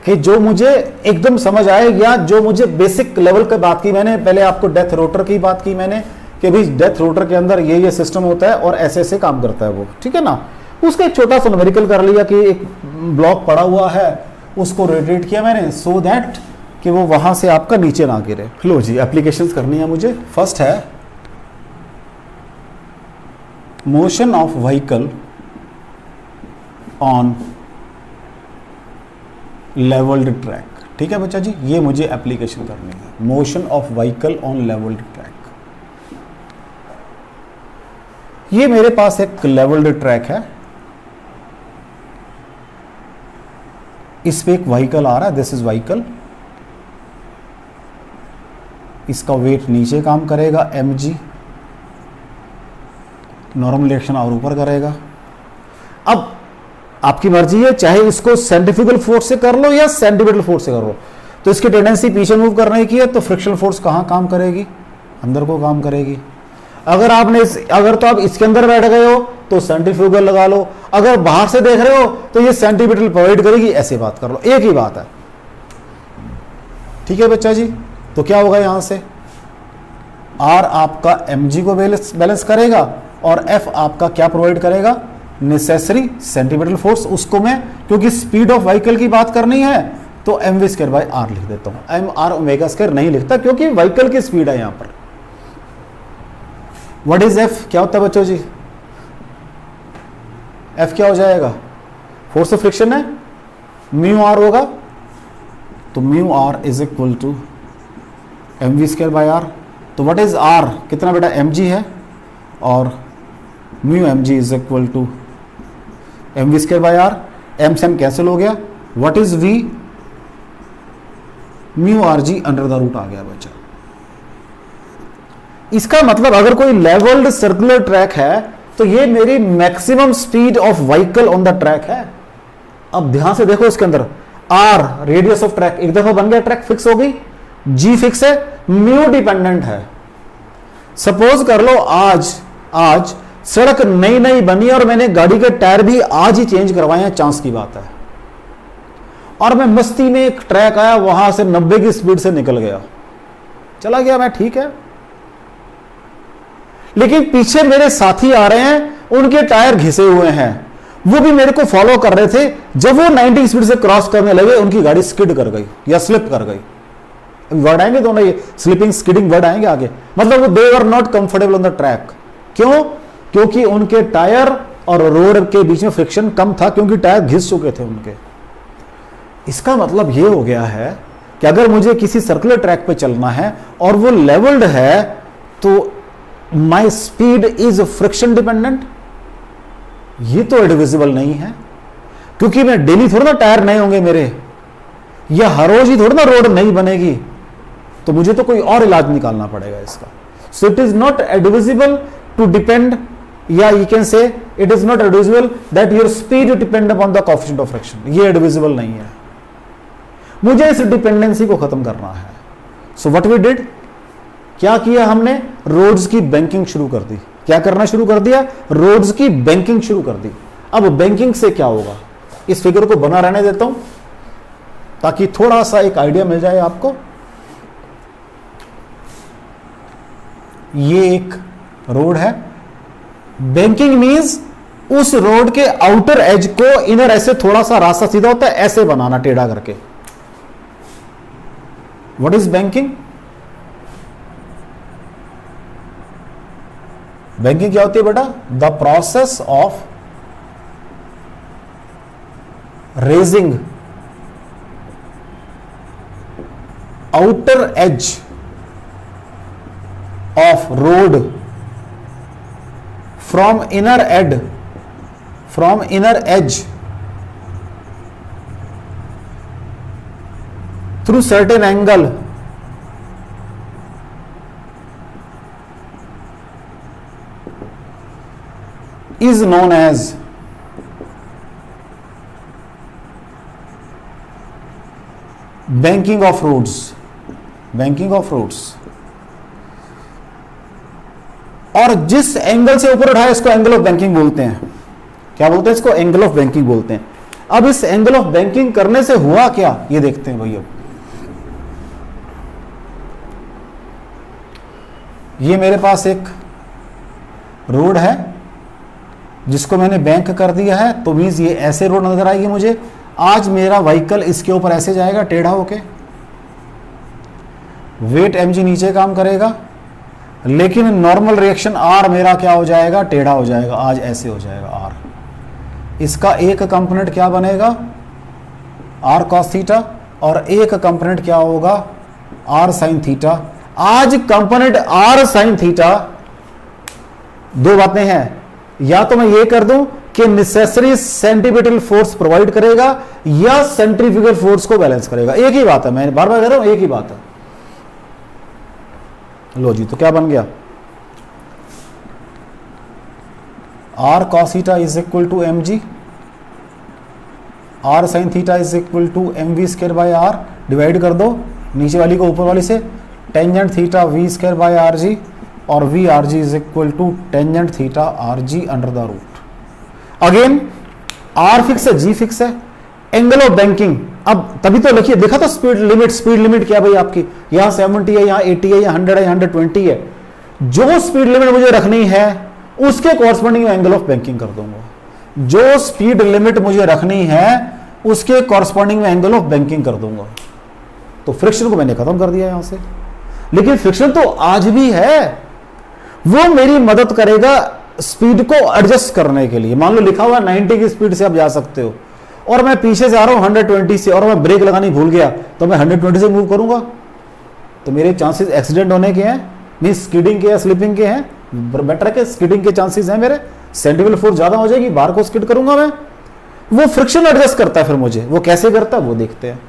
कि जो मुझे एकदम समझ आए, या जो मुझे बेसिक लेवल की बात की मैंने। पहले आपको डेथ रोटर की बात की मैंने कि भाई डेथ रोटर के अंदर ये सिस्टम होता है और ऐसे ऐसे काम करता है वो, ठीक है ना। उसका एक छोटा सा न्यूमेरिकल कर लिया कि एक ब्लॉक पड़ा हुआ है, उसको रोटेट किया मैंने सो दैट कि वो वहां से आपका नीचे ना गिरे। लो जी, एप्लीकेशंस करनी है मुझे। फर्स्ट है motion of vehicle on levelled track. ठीक है बच्चा जी, ये मुझे एप्लीकेशन करनी है, motion of vehicle on levelled track. ये मेरे पास एक लेवल्ड ट्रैक है, इस पे एक व्हीकल आ रहा है, दिस इज व्हीकल, इसका वेट नीचे काम करेगा mg, नॉर्मल डायरेक्शन और ऊपर करेगा। अब आपकी मर्जी है, चाहे इसको सेंट्रीफ्यूगल फोर्स से कर लो या सेंटीपिटल फोर्स से कर लो। तो इसकी टेंडेंसी पीछे मूव करने की है, तो फ्रिक्शनल फोर्स कहां काम करेगी, अंदर को काम करेगी। अगर तो आप इसके अंदर बैठ गए हो तो सेंट्रीफ्यूगल लगा लो, अगर बाहर से देख रहे हो तो ये सेंटीपिटल प्रोवाइड करेगी, ऐसे बात कर लो, एक ही बात है। ठीक है बच्चा जी, तो क्या होगा यहां से, R आपका mg को बैलेंस करेगा और F आपका क्या प्रोवाइड करेगा, नेसेसरी सेंटीपिटल फोर्स। उसको मैं, क्योंकि स्पीड ऑफ व्हीकल की बात करनी है, तो mv²/r लिख देता हूं, mr⍵² नहीं लिखता क्योंकि व्हीकल की स्पीड है यहां पर। व्हाट इज F, क्या होता है बच्चों जी, F क्या हो जाएगा, फोर्स ऑफ फ्रिक्शन है, μr होगा, तो μr is equal to mv²/r। तो व्हाट इज r, कितना बेटा mg है, और μmg is equal to mv²/r, m से m कैंसिल हो गया, what is v, μrg under the root आ गया बच्चा। इसका मतलब अगर कोई लेवल्ड सर्कुलर ट्रैक है तो ये मेरी maximum speed of vehicle on the track है। अब ध्यान से देखो, इसके अंदर r रेडियस ऑफ ट्रैक, एक दफा बन गया ट्रैक, फिक्स हो गई, g फिक्स है, म्यू डिपेंडेंट है। सपोज कर लो आज सड़क नई बनी और मैंने गाड़ी के टायर भी आज ही चेंज करवाए हैं, चांस की बात है, और मैं मस्ती में एक ट्रैक आया, वहां से 90 की स्पीड से निकल गया, चला गया मैं, ठीक है, लेकिन पीछे मेरे साथी आ रहे हैं, उनके टायर घिसे हुए हैं, वो भी मेरे को फॉलो कर रहे थे, जब वो 90 स्पीड से क्रॉस करने लगे उनकी गाड़ी स्किड कर गई या स्लिप कर गई। वर्ड आएंगे दोनों, ये स्लिपिंग स्किडिंग वर्ड आएंगे आगे, मतलब they were not comfortable on the track. क्यों, क्योंकि उनके टायर और रोड के बीच में फ्रिक्शन कम था, क्योंकि टायर घिस चुके थे उनके। इसका मतलब ये हो गया है कि अगर मुझे किसी सर्कुलर ट्रैक पे चलना है और वो लेवल्ड है, तो my speed is friction dependent. ये तो एडविजिबल नहीं है, क्योंकि मैं डेली थोड़ा ना टायर नए होंगे मेरे, या हर रोज ही थोड़ा ना रोड नई बनेगी, तो मुझे तो कोई और इलाज निकालना पड़ेगा इसका। So it is not advisable to depend, या you can say it is not advisable that your speed depend upon the coefficient of friction. ये एडविजिबल नहीं है, मुझे इस डिपेंडेंसी को खत्म करना है। सो व्हाट वी डिड, क्या किया हमने, रोड्स की बैंकिंग शुरू कर दी। क्या करना शुरू कर दिया, रोड्स की बैंकिंग शुरू कर दी। अब बैंकिंग से क्या होगा, इस फिगर को बना रहने देता हूं ताकि थोड़ा सा एक आइडिया मिल जाए आपको। ये एक रोड है, बैंकिंग मींस उस रोड के आउटर एज को इनर ऐसे थोड़ा सा रास्ता सीधा होता है, ऐसे बनाना टेढ़ा करके। व्हाट इज बैंकिंग, बैंकिंग क्या होती है बेटा, the process of raising outer edge of road from inner edge through certain angle is known as banking of roads। Banking of roads, और जिस एंगल से ऊपर उठाया इसको एंगल ऑफ बैंकिंग बोलते हैं। क्या बोलते हैं इसको, एंगल ऑफ बैंकिंग बोलते हैं। अब इस एंगल ऑफ बैंकिंग करने से हुआ क्या, ये देखते हैं भाई। अब ये मेरे पास एक रोड है जिसको मैंने बैंक कर दिया है, तो मीन्स ये ऐसे रोड नजर आएगी मुझे। आज मेरा व्हीकल इसके ऊपर ऐसे जाएगा टेढ़ा होके, वेट mg नीचे काम करेगा, लेकिन नॉर्मल रिएक्शन r मेरा क्या हो जाएगा, टेढ़ा हो जाएगा, आज ऐसे हो जाएगा r। इसका एक कंपोनेंट क्या बनेगा, आर कॉस थीटा, और एक कंपोनेंट क्या होगा, आर साइन थीटा। आज कंपोनेंट आर साइन थीटा, दो बातें हैं, या तो मैं ये कर दूं कि नेसेसरी सेंट्रीपिटल फोर्स प्रोवाइड करेगा या सेंट्रीफ्यूगल फोर्स को बैलेंस करेगा। एक ही बात है, मैं बार बार कह रहा हूं, एक ही बात है। लो जी, तो क्या बन गया, R cos theta is equal to M G, R sine theta is equal to M V square by R, divide कर दो नीचे वाली को ऊपर वाली से, tangent theta V square by R G, और V are G is equal to tangent theta R G under the root. Again R fix है, जी फिक्स है, एंगल ऑफ बैंकिंग, अब तभी तो लिखिए, देखा तो स्पीड लिमिट क्या भाई आपकी, यहां 70 है, यहां 80 है, यहां 100 है, 120 है। जो स्पीड लिमिट मुझे रखनी है उसके कॉरस्पॉन्डिंग एंगल ऑफ बैंकिंग कर दूंगा, जो स्पीड लिमिट मुझे रखनी है उसके कॉरस्पॉन्डिंग में एंगल ऑफ बैंकिंग कर दूंगा। तो फ्रिक्शन को मैंने खत्म कर दिया यहां से, लेकिन फ्रिक्शन तो आज भी है, वो मेरी मदद करेगा स्पीड को एडजस्ट करने के लिए। मान लो लिखा हुआ 90 की स्पीड से आप जा सकते हो, और मैं पीछे से आ रहा हूं 120 से, और मैं ब्रेक लगानी भूल गया, तो मैं 120 से मूव करूंगा, तो मेरे चांसेस एक्सीडेंट होने के हैं, मीन स्किडिंग के या स्लिपिंग के हैं, बेटर है कि स्किडिंग के चांसेस हैं मेरे, सेंट्रीफ्यूगल फोर्स ज्यादा हो जाएगी, बार को स्किड करूंगा मैं। वो फ्रिक्शन एडजस्ट करता है फिर मुझे, वो कैसे करता है वो देखते हैं।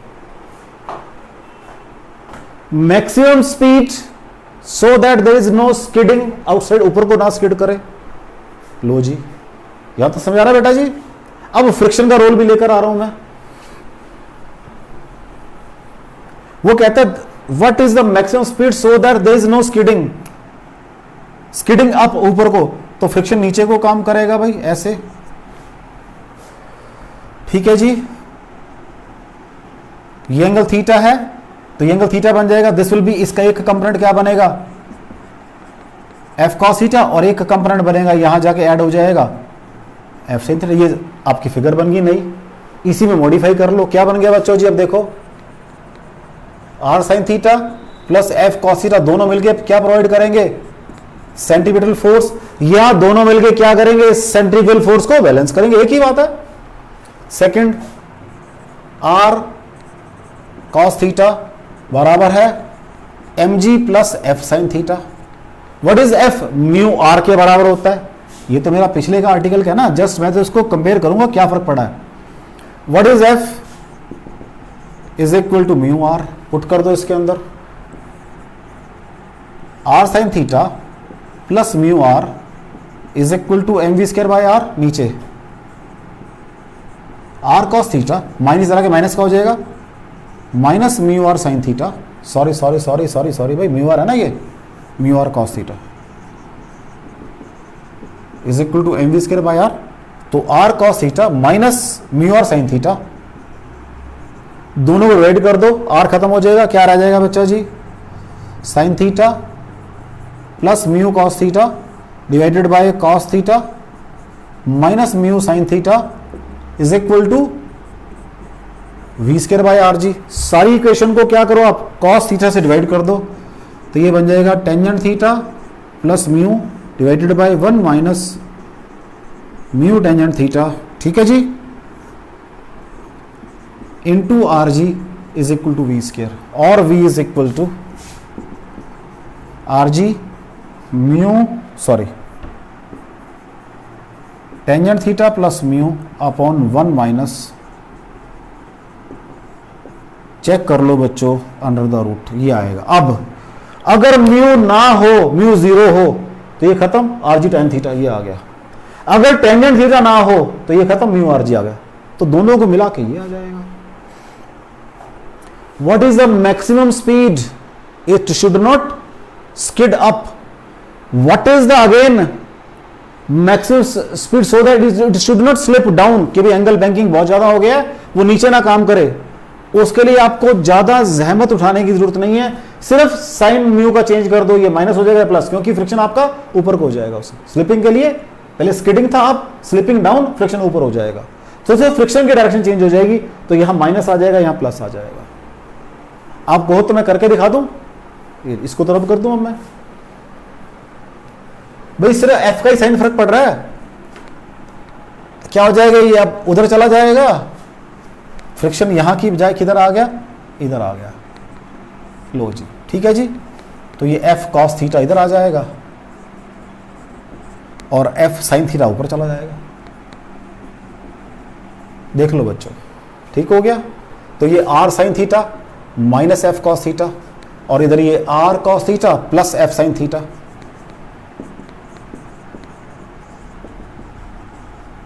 Maximum speed so that there is no skidding outside, ऊपर को ना स्किड करे। लो जी, यहां तो समझ आ रहा है बेटा जी। अब फ्रिक्शन का रोल भी लेकर आ रहा हूं मैं। वो कहता है what is the maximum speed so that there is no skidding, skidding up ऊपर को, तो फ्रिक्शन नीचे को काम करेगा भाई, ऐसे। ठीक है जी, ये एंगल थीटा है, तो ये एंगल थीटा बन जाएगा, दिस विल बी, इसका एक कंपोनेंट क्या बनेगा, एफ कॉस थीटा, और एक कंपोनेंट बनेगा यहां जाके ऐड हो जाएगा एफ साइन थीटा। ये आपकी फिगर बन गई, नहीं इसी में मॉडिफाई कर लो। क्या बन गया बच्चों जी, अब देखो R sine theta plus F cos theta, दोनों मिलके क्या प्रोवाइड करेंगे, सेंट्रीपिटल फोर्स, या दोनों मिलके क्या करेंगे, सेंट्रीफ्यूगल फोर्स को बैलेंस करेंगे, एक ही बात है। सेकंड, आर कॉस थीटा बराबर है M G plus F sine theta. What is F, mu R के बराबर होता है। ये तो मेरा पिछले का आर्टिकल का है ना, जस्ट मैं तो इसको कंपेयर करूंगा क्या फर्क पड़ा है। What is F is equal to mu R, put कर दो इसके अंदर, R sine theta plus mu R is equal to M V square by R, नीचे आर कॉस थीटा माइनस जरा के माइनस का हो जाएगा, minus mu R sine theta, sorry भाई, म्यू आर है ना ये, mu R cos theta is equal to M V square by R. तो R cos theta minus mu R sine theta, दोनों को डिवाइड कर दो, आर खत्म हो जाएगा, क्या रह जाएगा बच्चा जी, sine theta plus mu cos theta divided by cos theta minus mu sine theta is equal to V square by R G. सारी इक्वेशन को क्या करो आप, कॉस थीटा से डिवाइड कर दो, तो ये बन जाएगा tangent theta plus mu divided by 1 minus mu tangent theta, ठीक है जी, into R G is equal to V square, और V is equal to R ji tangent theta plus mu upon 1 minus, check कर लो बच्चों, under the root, ये आएगा। अब अगर म्यू ना हो, म्यू 0 हो, तो ये खत्म, आर जी टेन थीटा ये आ गया। अगर टेंजेंट थीटा ना हो तो ये खत्म, म्यू आर जी आ गया, तो दोनों को मिला के ये आ जाएगा। What is the maximum speed, it should not skid up. What is the again maximum speed, so that it should not slip down, कि भाई एंगल बैंकिंग बहुत ज्यादा हो गया है, वो नीचे ना काम करे। उसके लिए आपको ज्यादा जहमत उठाने की जरूरत नहीं है, सिर्फ साइन म्यू का चेंज कर दो, ये माइनस हो जाएगा प्लस, क्योंकि फ्रिक्शन आपका ऊपर को हो जाएगा। उसे स्लिपिंग के लिए पहले स्किडिंग था, अब स्लिपिंग डाउन, फ्रिक्शन ऊपर हो जाएगा, तो सिर्फ फ्रिक्शन की डायरेक्शन चेंज हो जाएगी, तो यहां माइनस आ जाएगा, यहां प्लस आ जाएगा। आप कहो तो मैं करके दिखा दूं, इसको तरफ कर दूं अब मैं, भाई सिर्फ एफ का ही साइन फर्क पड़ रहा है, क्या हो जाएगा ये, अब उधर चला जाएगा, फ्रिक्शन यहां की बजाय किधर आ गया, इधर आ गया। लो जी, ठीक है जी। तो ये F cos थीटा इधर आ जाएगा और F sin थीटा ऊपर चला जाएगा। देख लो बच्चों, ठीक हो गया। तो ये R sin theta minus F cos theta और इधर ये R cos theta plus F sin theta,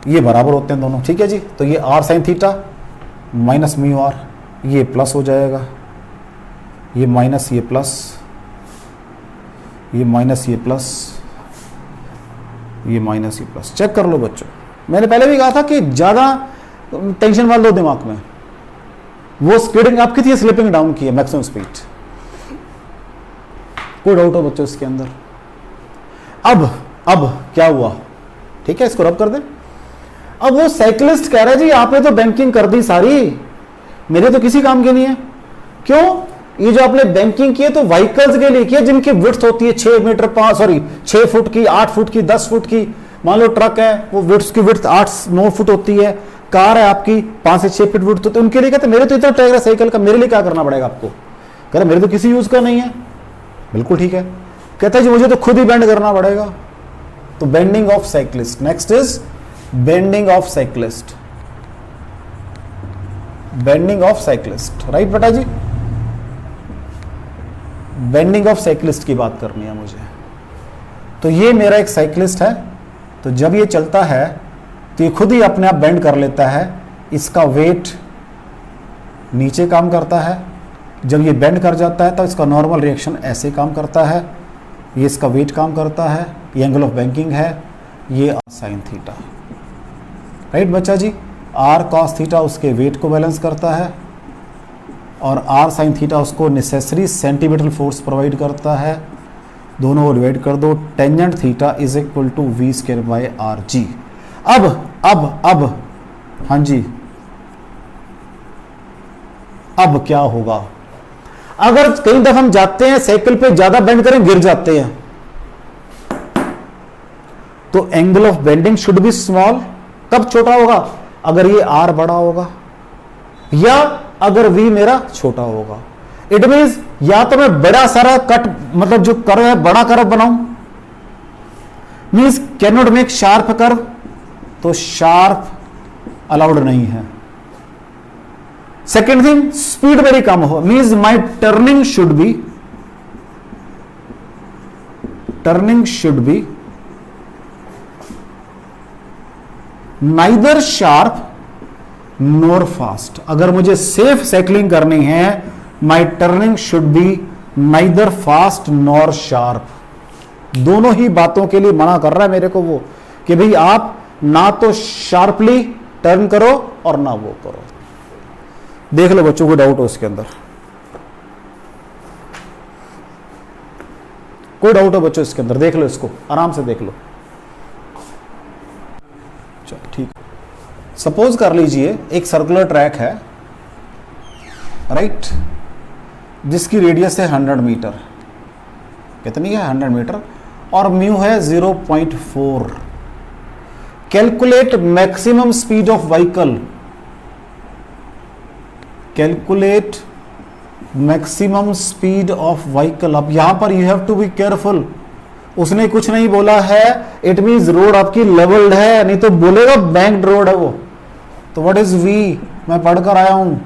ये बराबर होते हैं दोनों, ठीक है जी। तो ये R sin theta minus mu R, ये प्लस हो जाएगा, ये माइनस, ये प्लस, ये माइनस, ये प्लस, ये माइनस, ये प्लस। चेक कर लो बच्चों, मैंने पहले भी कहा था कि ज़्यादा टेंशन वाल लो दिमाग में। वो स्पीडिंग आपकी थी, स्लिपिंग डाउन की है मैक्सिमम स्पीड। कोई डाउट हो बच्चों इसके अंदर? अब क्या हुआ, ठीक है, इसको रब कर दें। अब वो साइकिलिस्ट कह रहा है जी आपने तो बैंकिंग कर दी सारी, मेरे तो किसी काम के नहीं है। क्यों? ये जो आपने बैंकिंग की है तो व्हीकल्स के लिए किया जिनकी विड्थ होती है 6 मीटर 6 फुट की, 8 फुट की, 10 फुट की। मान लो ट्रक है, वो विड्थ 8-9 फुट होती है। कार है आपकी 5 से 6 फीट विड्थ होती है। उनके लिए कहते मेरे तो इतना ट्रैक है साइकिल का, मेरे लिए क्या करना पड़ेगा आपको? कह रहे मेरे तो किसी यूज का नहीं है। बिल्कुल ठीक है। कहता है जी मुझे तो खुद ही बेंड करना पड़ेगा। तो bending of cyclist, next is bending of cyclist, bending of cyclist, right बेटा जी। बेंडिंग ऑफ साइक्लिस्ट की बात करनी है मुझे। तो ये मेरा एक साइक्लिस्ट है, तो जब ये चलता है तो ये खुद ही अपने आप बेंड कर लेता है। इसका वेट नीचे काम करता है, जब ये बेंड कर जाता है तो इसका नॉर्मल रिएक्शन ऐसे काम करता है। ये इसका वेट काम करता है, ये एंगल ऑफ बैंकिंग है, ये साइन थीटा, राइट बच्चा जी। आर कॉस थीटा उसके वेट को बैलेंस करता है और आर साइन थीटा उसको नेसेसरी सेंटीमीटर फोर्स प्रोवाइड करता है। दोनों को डिवाइड कर दो, tangent theta is equal to V square by R G. अब हाँ जी, अब क्या होगा? अगर कई दफा हम जाते हैं साइकिल पे ज्यादा बेंड करें, गिर जाते हैं, तो angle of bending should be small. कब छोटा होगा? अगर ये आर बड़ा होगा या अगर वी मेरा छोटा होगा। इट मींस या तो मैं बड़ा सारा कट, मतलब जो कर्व है बड़ा कर्व बनाऊं, means can not make sharp curve, तो शार्प अलाउड नहीं है। सेकेंड थिंग, स्पीड वेरी कम हो, means my turning should be neither sharp nor fast. अगर मुझे सेफ साइकिलिंग करनी है, my turning should be neither fast nor sharp. दोनों ही बातों के लिए मना कर रहा है मेरे को वो, कि भाई आप ना तो शार्पली टर्न करो और ना वो करो। देख लो बच्चों को डाउट हो इसके अंदर? कोई डाउट हो बच्चों इसके अंदर? देख लो, इसको आराम से देख लो। चलो ठीक। सपोज कर लीजिए एक सर्कुलर ट्रैक है, राइट, जिसकी रेडियस है 100 मीटर। कितनी है? 100 मीटर, और म्यू है 0.4। Calculate maximum speed of vehicle, calculate maximum speed of vehicle. अब यहां पर you have to be careful. उसने कुछ नहीं बोला है, इट मींस रोड आपकी लेवल्ड है, नहीं तो बोलेगा बैंक्ड रोड है वो। तो व्हाट इज वी, मैं पढ़कर आया हूं,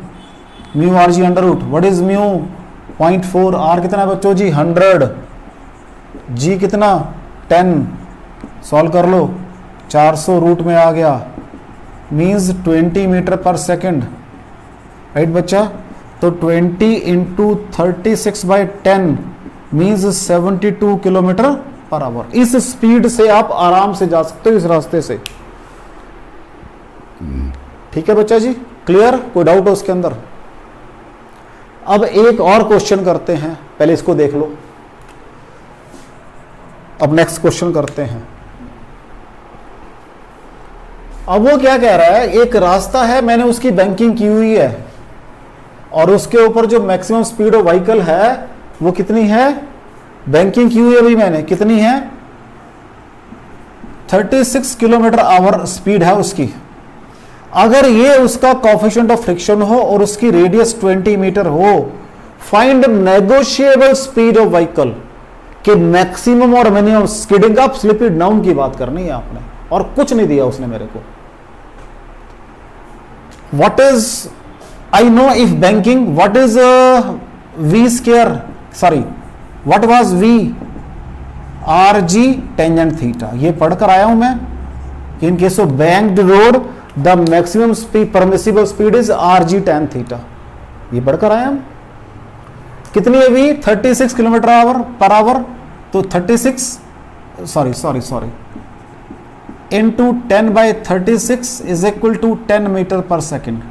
mu R G under root. What is mu? 0.4। R कितना है बच्चों जी? 100। जी कितना? 10। सॉल्व कर लो, 400 रूट में आ गया, means 20 metre per second, right बच्चा। तो 20 into 36/10 means 72 kilometre per hour. इस स्पीड से आप आराम से जा सकते हो इस रास्ते से। ठीक है बच्चा जी, क्लियर? कोई डाउट हो उसके अंदर? अब एक और क्वेश्चन करते हैं, पहले इसको देख लो, अब नेक्स्ट क्वेश्चन करते हैं। अब वो क्या कह रहा है, एक रास्ता है, मैंने उसकी बैंकिंग की हुई है और उसके ऊपर जो मैक्सिमम स्पीड ऑफ व्हीकल है वो कितनी है? बैंकिंग की हुई है भाई मैंने, कितनी है? 36 किलोमीटर आवर स्पीड है उसकी। अगर ये उसका कोएफिशिएंट ऑफ फ्रिक्शन हो और उसकी रेडियस 20 मीटर हो, find negotiable speed of vehicle कि मैक्सिमम और minimum skidding up slipping down की बात करनी है आपने, और कुछ नहीं दिया उसने मेरे को। What is, I know if banking, what is V square, sorry what was V R G tangent theta, ये पढ़कर आया हूं मैं कि in case of banked road the maximum speed permissible speed is R G tan theta, ये पढ़कर आए हम। कितनी है वी? 36 किलोमीटर पर आवर, तो 36 sorry into 10 by 36 is equal to 10 metre per second.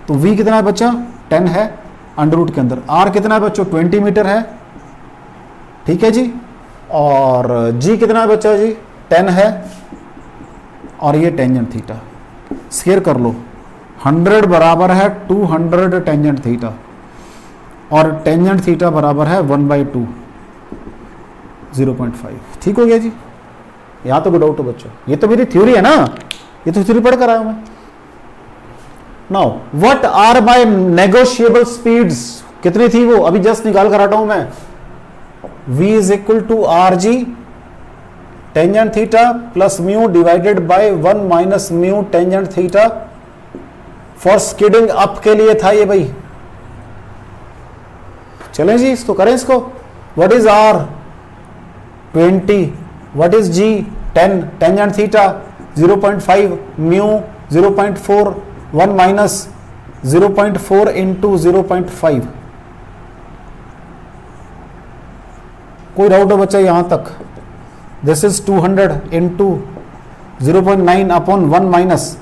तो v कितना है बच्चा? 10 है अंडर रूट के अंदर। r कितना है बच्चों? 20 मीटर है, ठीक है जी। और g कितना है बच्चा जी? 10 है, और ये टेंजेंट थीटा स्क्वायर कर लो, 100 बराबर है 200 टेंजेंट थीटा, और टेंजेंट थीटा बराबर है 1/2 0.5। ठीक हो गया जी। यहां तो कोई डाउट हो बच्चों? ये तो मेरी थ्योरी है ना, ये तो थ्योरी पढ़ कर आया मैं। Now what are my negotiable speeds, कितनी थी वो? अभी जस्ट निकाल कर हटा हूं मैं। v is equal to R ji tangent theta plus mu divided by 1 minus mu tangent theta. For skidding up के लिए था ये भाई। चलें जी, इसको करें इसको। What is R? 20, what is G? 10, tangent theta 0.5, mu 0.4, 1 minus 0.4 into 0.5। कोई डाउट हो बच्चा यहां तक? This is 200 into 0.9 upon 1 minus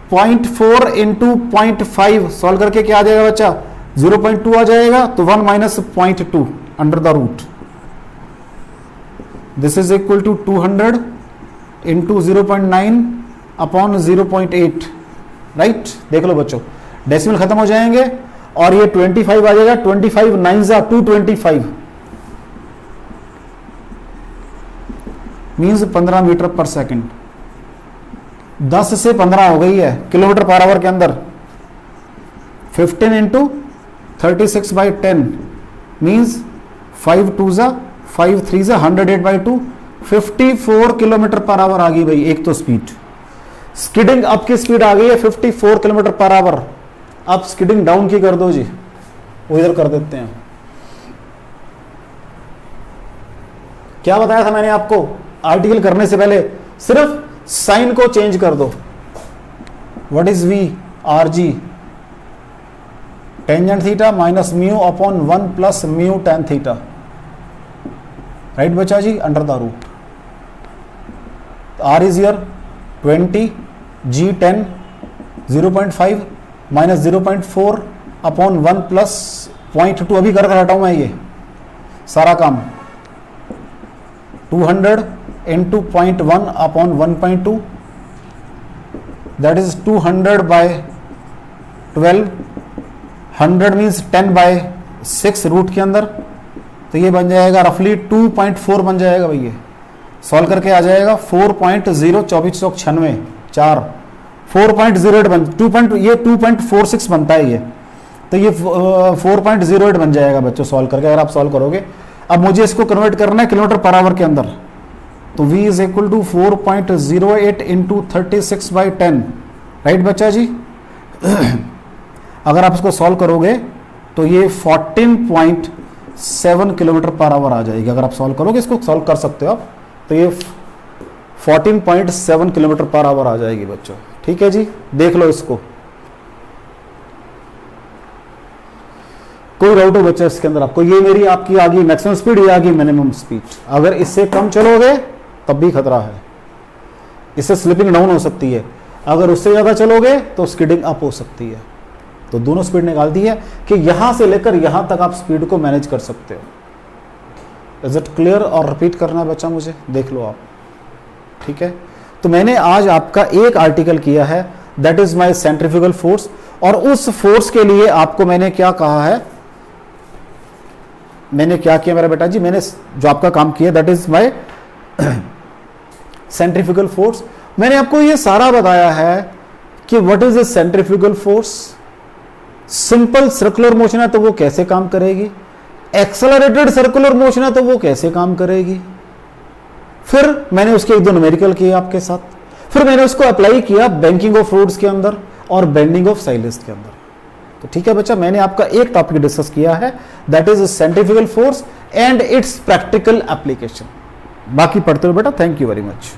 0.4 into 0.5, solve करके क्या आ जाएगा बच्चा? 0.2 आ जाएगा, तो 1 minus 0.2 under the root. This is equal to 200 into 0.9 upon 0.8, right. देख लो बच्चों, डेसिमल खत्म हो जाएंगे और ये 25 आ जाएगा। 25 9 जा 225 मीन्स 15 मीटर पर सेकेंड। 10 से 15 हो गई है किलोमीटर पर आवर के अंदर। 15 इंटू 36/10 मीन्स 5 2 जा 5 3 जा 108/2, 54 किलोमीटर पर आवर आ गई भाई एक तो स्पीड। स्किडिंग अप की स्पीड आ गई है 54 किलोमीटर पर आवर। अब स्किडिंग डाउन की कर दो जी, वो इधर कर देते हैं। क्या बताया था मैंने आपको? आर्टिकल करने से पहले सिर्फ साइन को चेंज कर दो। What is v? R G tangent theta minus mu upon 1 plus mu tan theta, right बच्चा जी, under the root. R is ईयर 20, जी 10, 0.5 माइनस 0.4 अपॉन 1 प्लस 0.2। अभी कर हटाऊं मैं ये सारा काम। 200 into 0.1 upon 1.2, that is 200 by 12। 100 means 10/6 root के अंदर, तो ये बन जाएगा रफली 2.4 बन जाएगा भाई। ये सॉल्व करके आ जाएगा 4.02496 4 4.08 बन 2. ये 2.46 बनता है ये, तो ये 4.08 बन जाएगा बच्चों सॉल्व करके, अगर आप सॉल्व करोगे। अब मुझे इसको कन्वर्ट करना है किलोमीटर पर आवर के अंदर, तो v is equal to 4.08 into 36/10, right बच्चा जी। अगर आप इसको सॉल्व करोगे तो ये 14.7 किलोमीटर पर आवर आ जाएगी। अगर आप सॉल्व करोगे, इसको सॉल्व कर सकते हो आप, तो ये 14.7 किलोमीटर पर आवर आ जाएगी बच्चों। ठीक है जी, देख लो इसको। कोई डाउट हो बच्चा इसके अंदर आपको? ये मेरी आपकी आ गई मैक्सिमम स्पीड, ये आ गई मिनिमम स्पीड। अगर इससे कम चलोगे तब भी खतरा है, इससे स्लिपिंग डाउन हो सकती है। अगर उससे ज्यादा चलोगे तो स्किडिंग अप हो सकती है। तो दोनों स्पीड निकाल दी है कि यहां से लेकर यहां तक आप स्पीड को मैनेज कर सकते हो। Is it clear? और रिपीट करना है बच्चा मुझे, देख लो आप। ठीक है, तो मैंने आज आपका एक आर्टिकल किया है, that is my centrifugal force. और उस फोर्स के लिए आपको मैंने क्या कहा है, मैंने क्या किया मेरा बेटा जी, मैंने जो आपका काम किया that is my centrifugal force. मैंने आपको ये सारा बताया है कि what is the centrifugal force, simple circular motion है तो वो कैसे काम करेगी, एक्सेलरेटेड सर्कुलर मोशन है तो वो कैसे काम करेगी। फिर मैंने उसके एक दो न्यूमेरिकल किए आपके साथ, फिर मैंने उसको अप्लाई किया बैंकिंग ऑफ फ्लूइड्स के अंदर और बेंडिंग ऑफ साइलिस्ट के अंदर। तो ठीक है बच्चा, मैंने आपका एक टॉपिक डिस्कस किया है, that is centrifugal force and it's practical application. बाकी पढ़ते हुए बेटा, थैंक यू वेरी मच।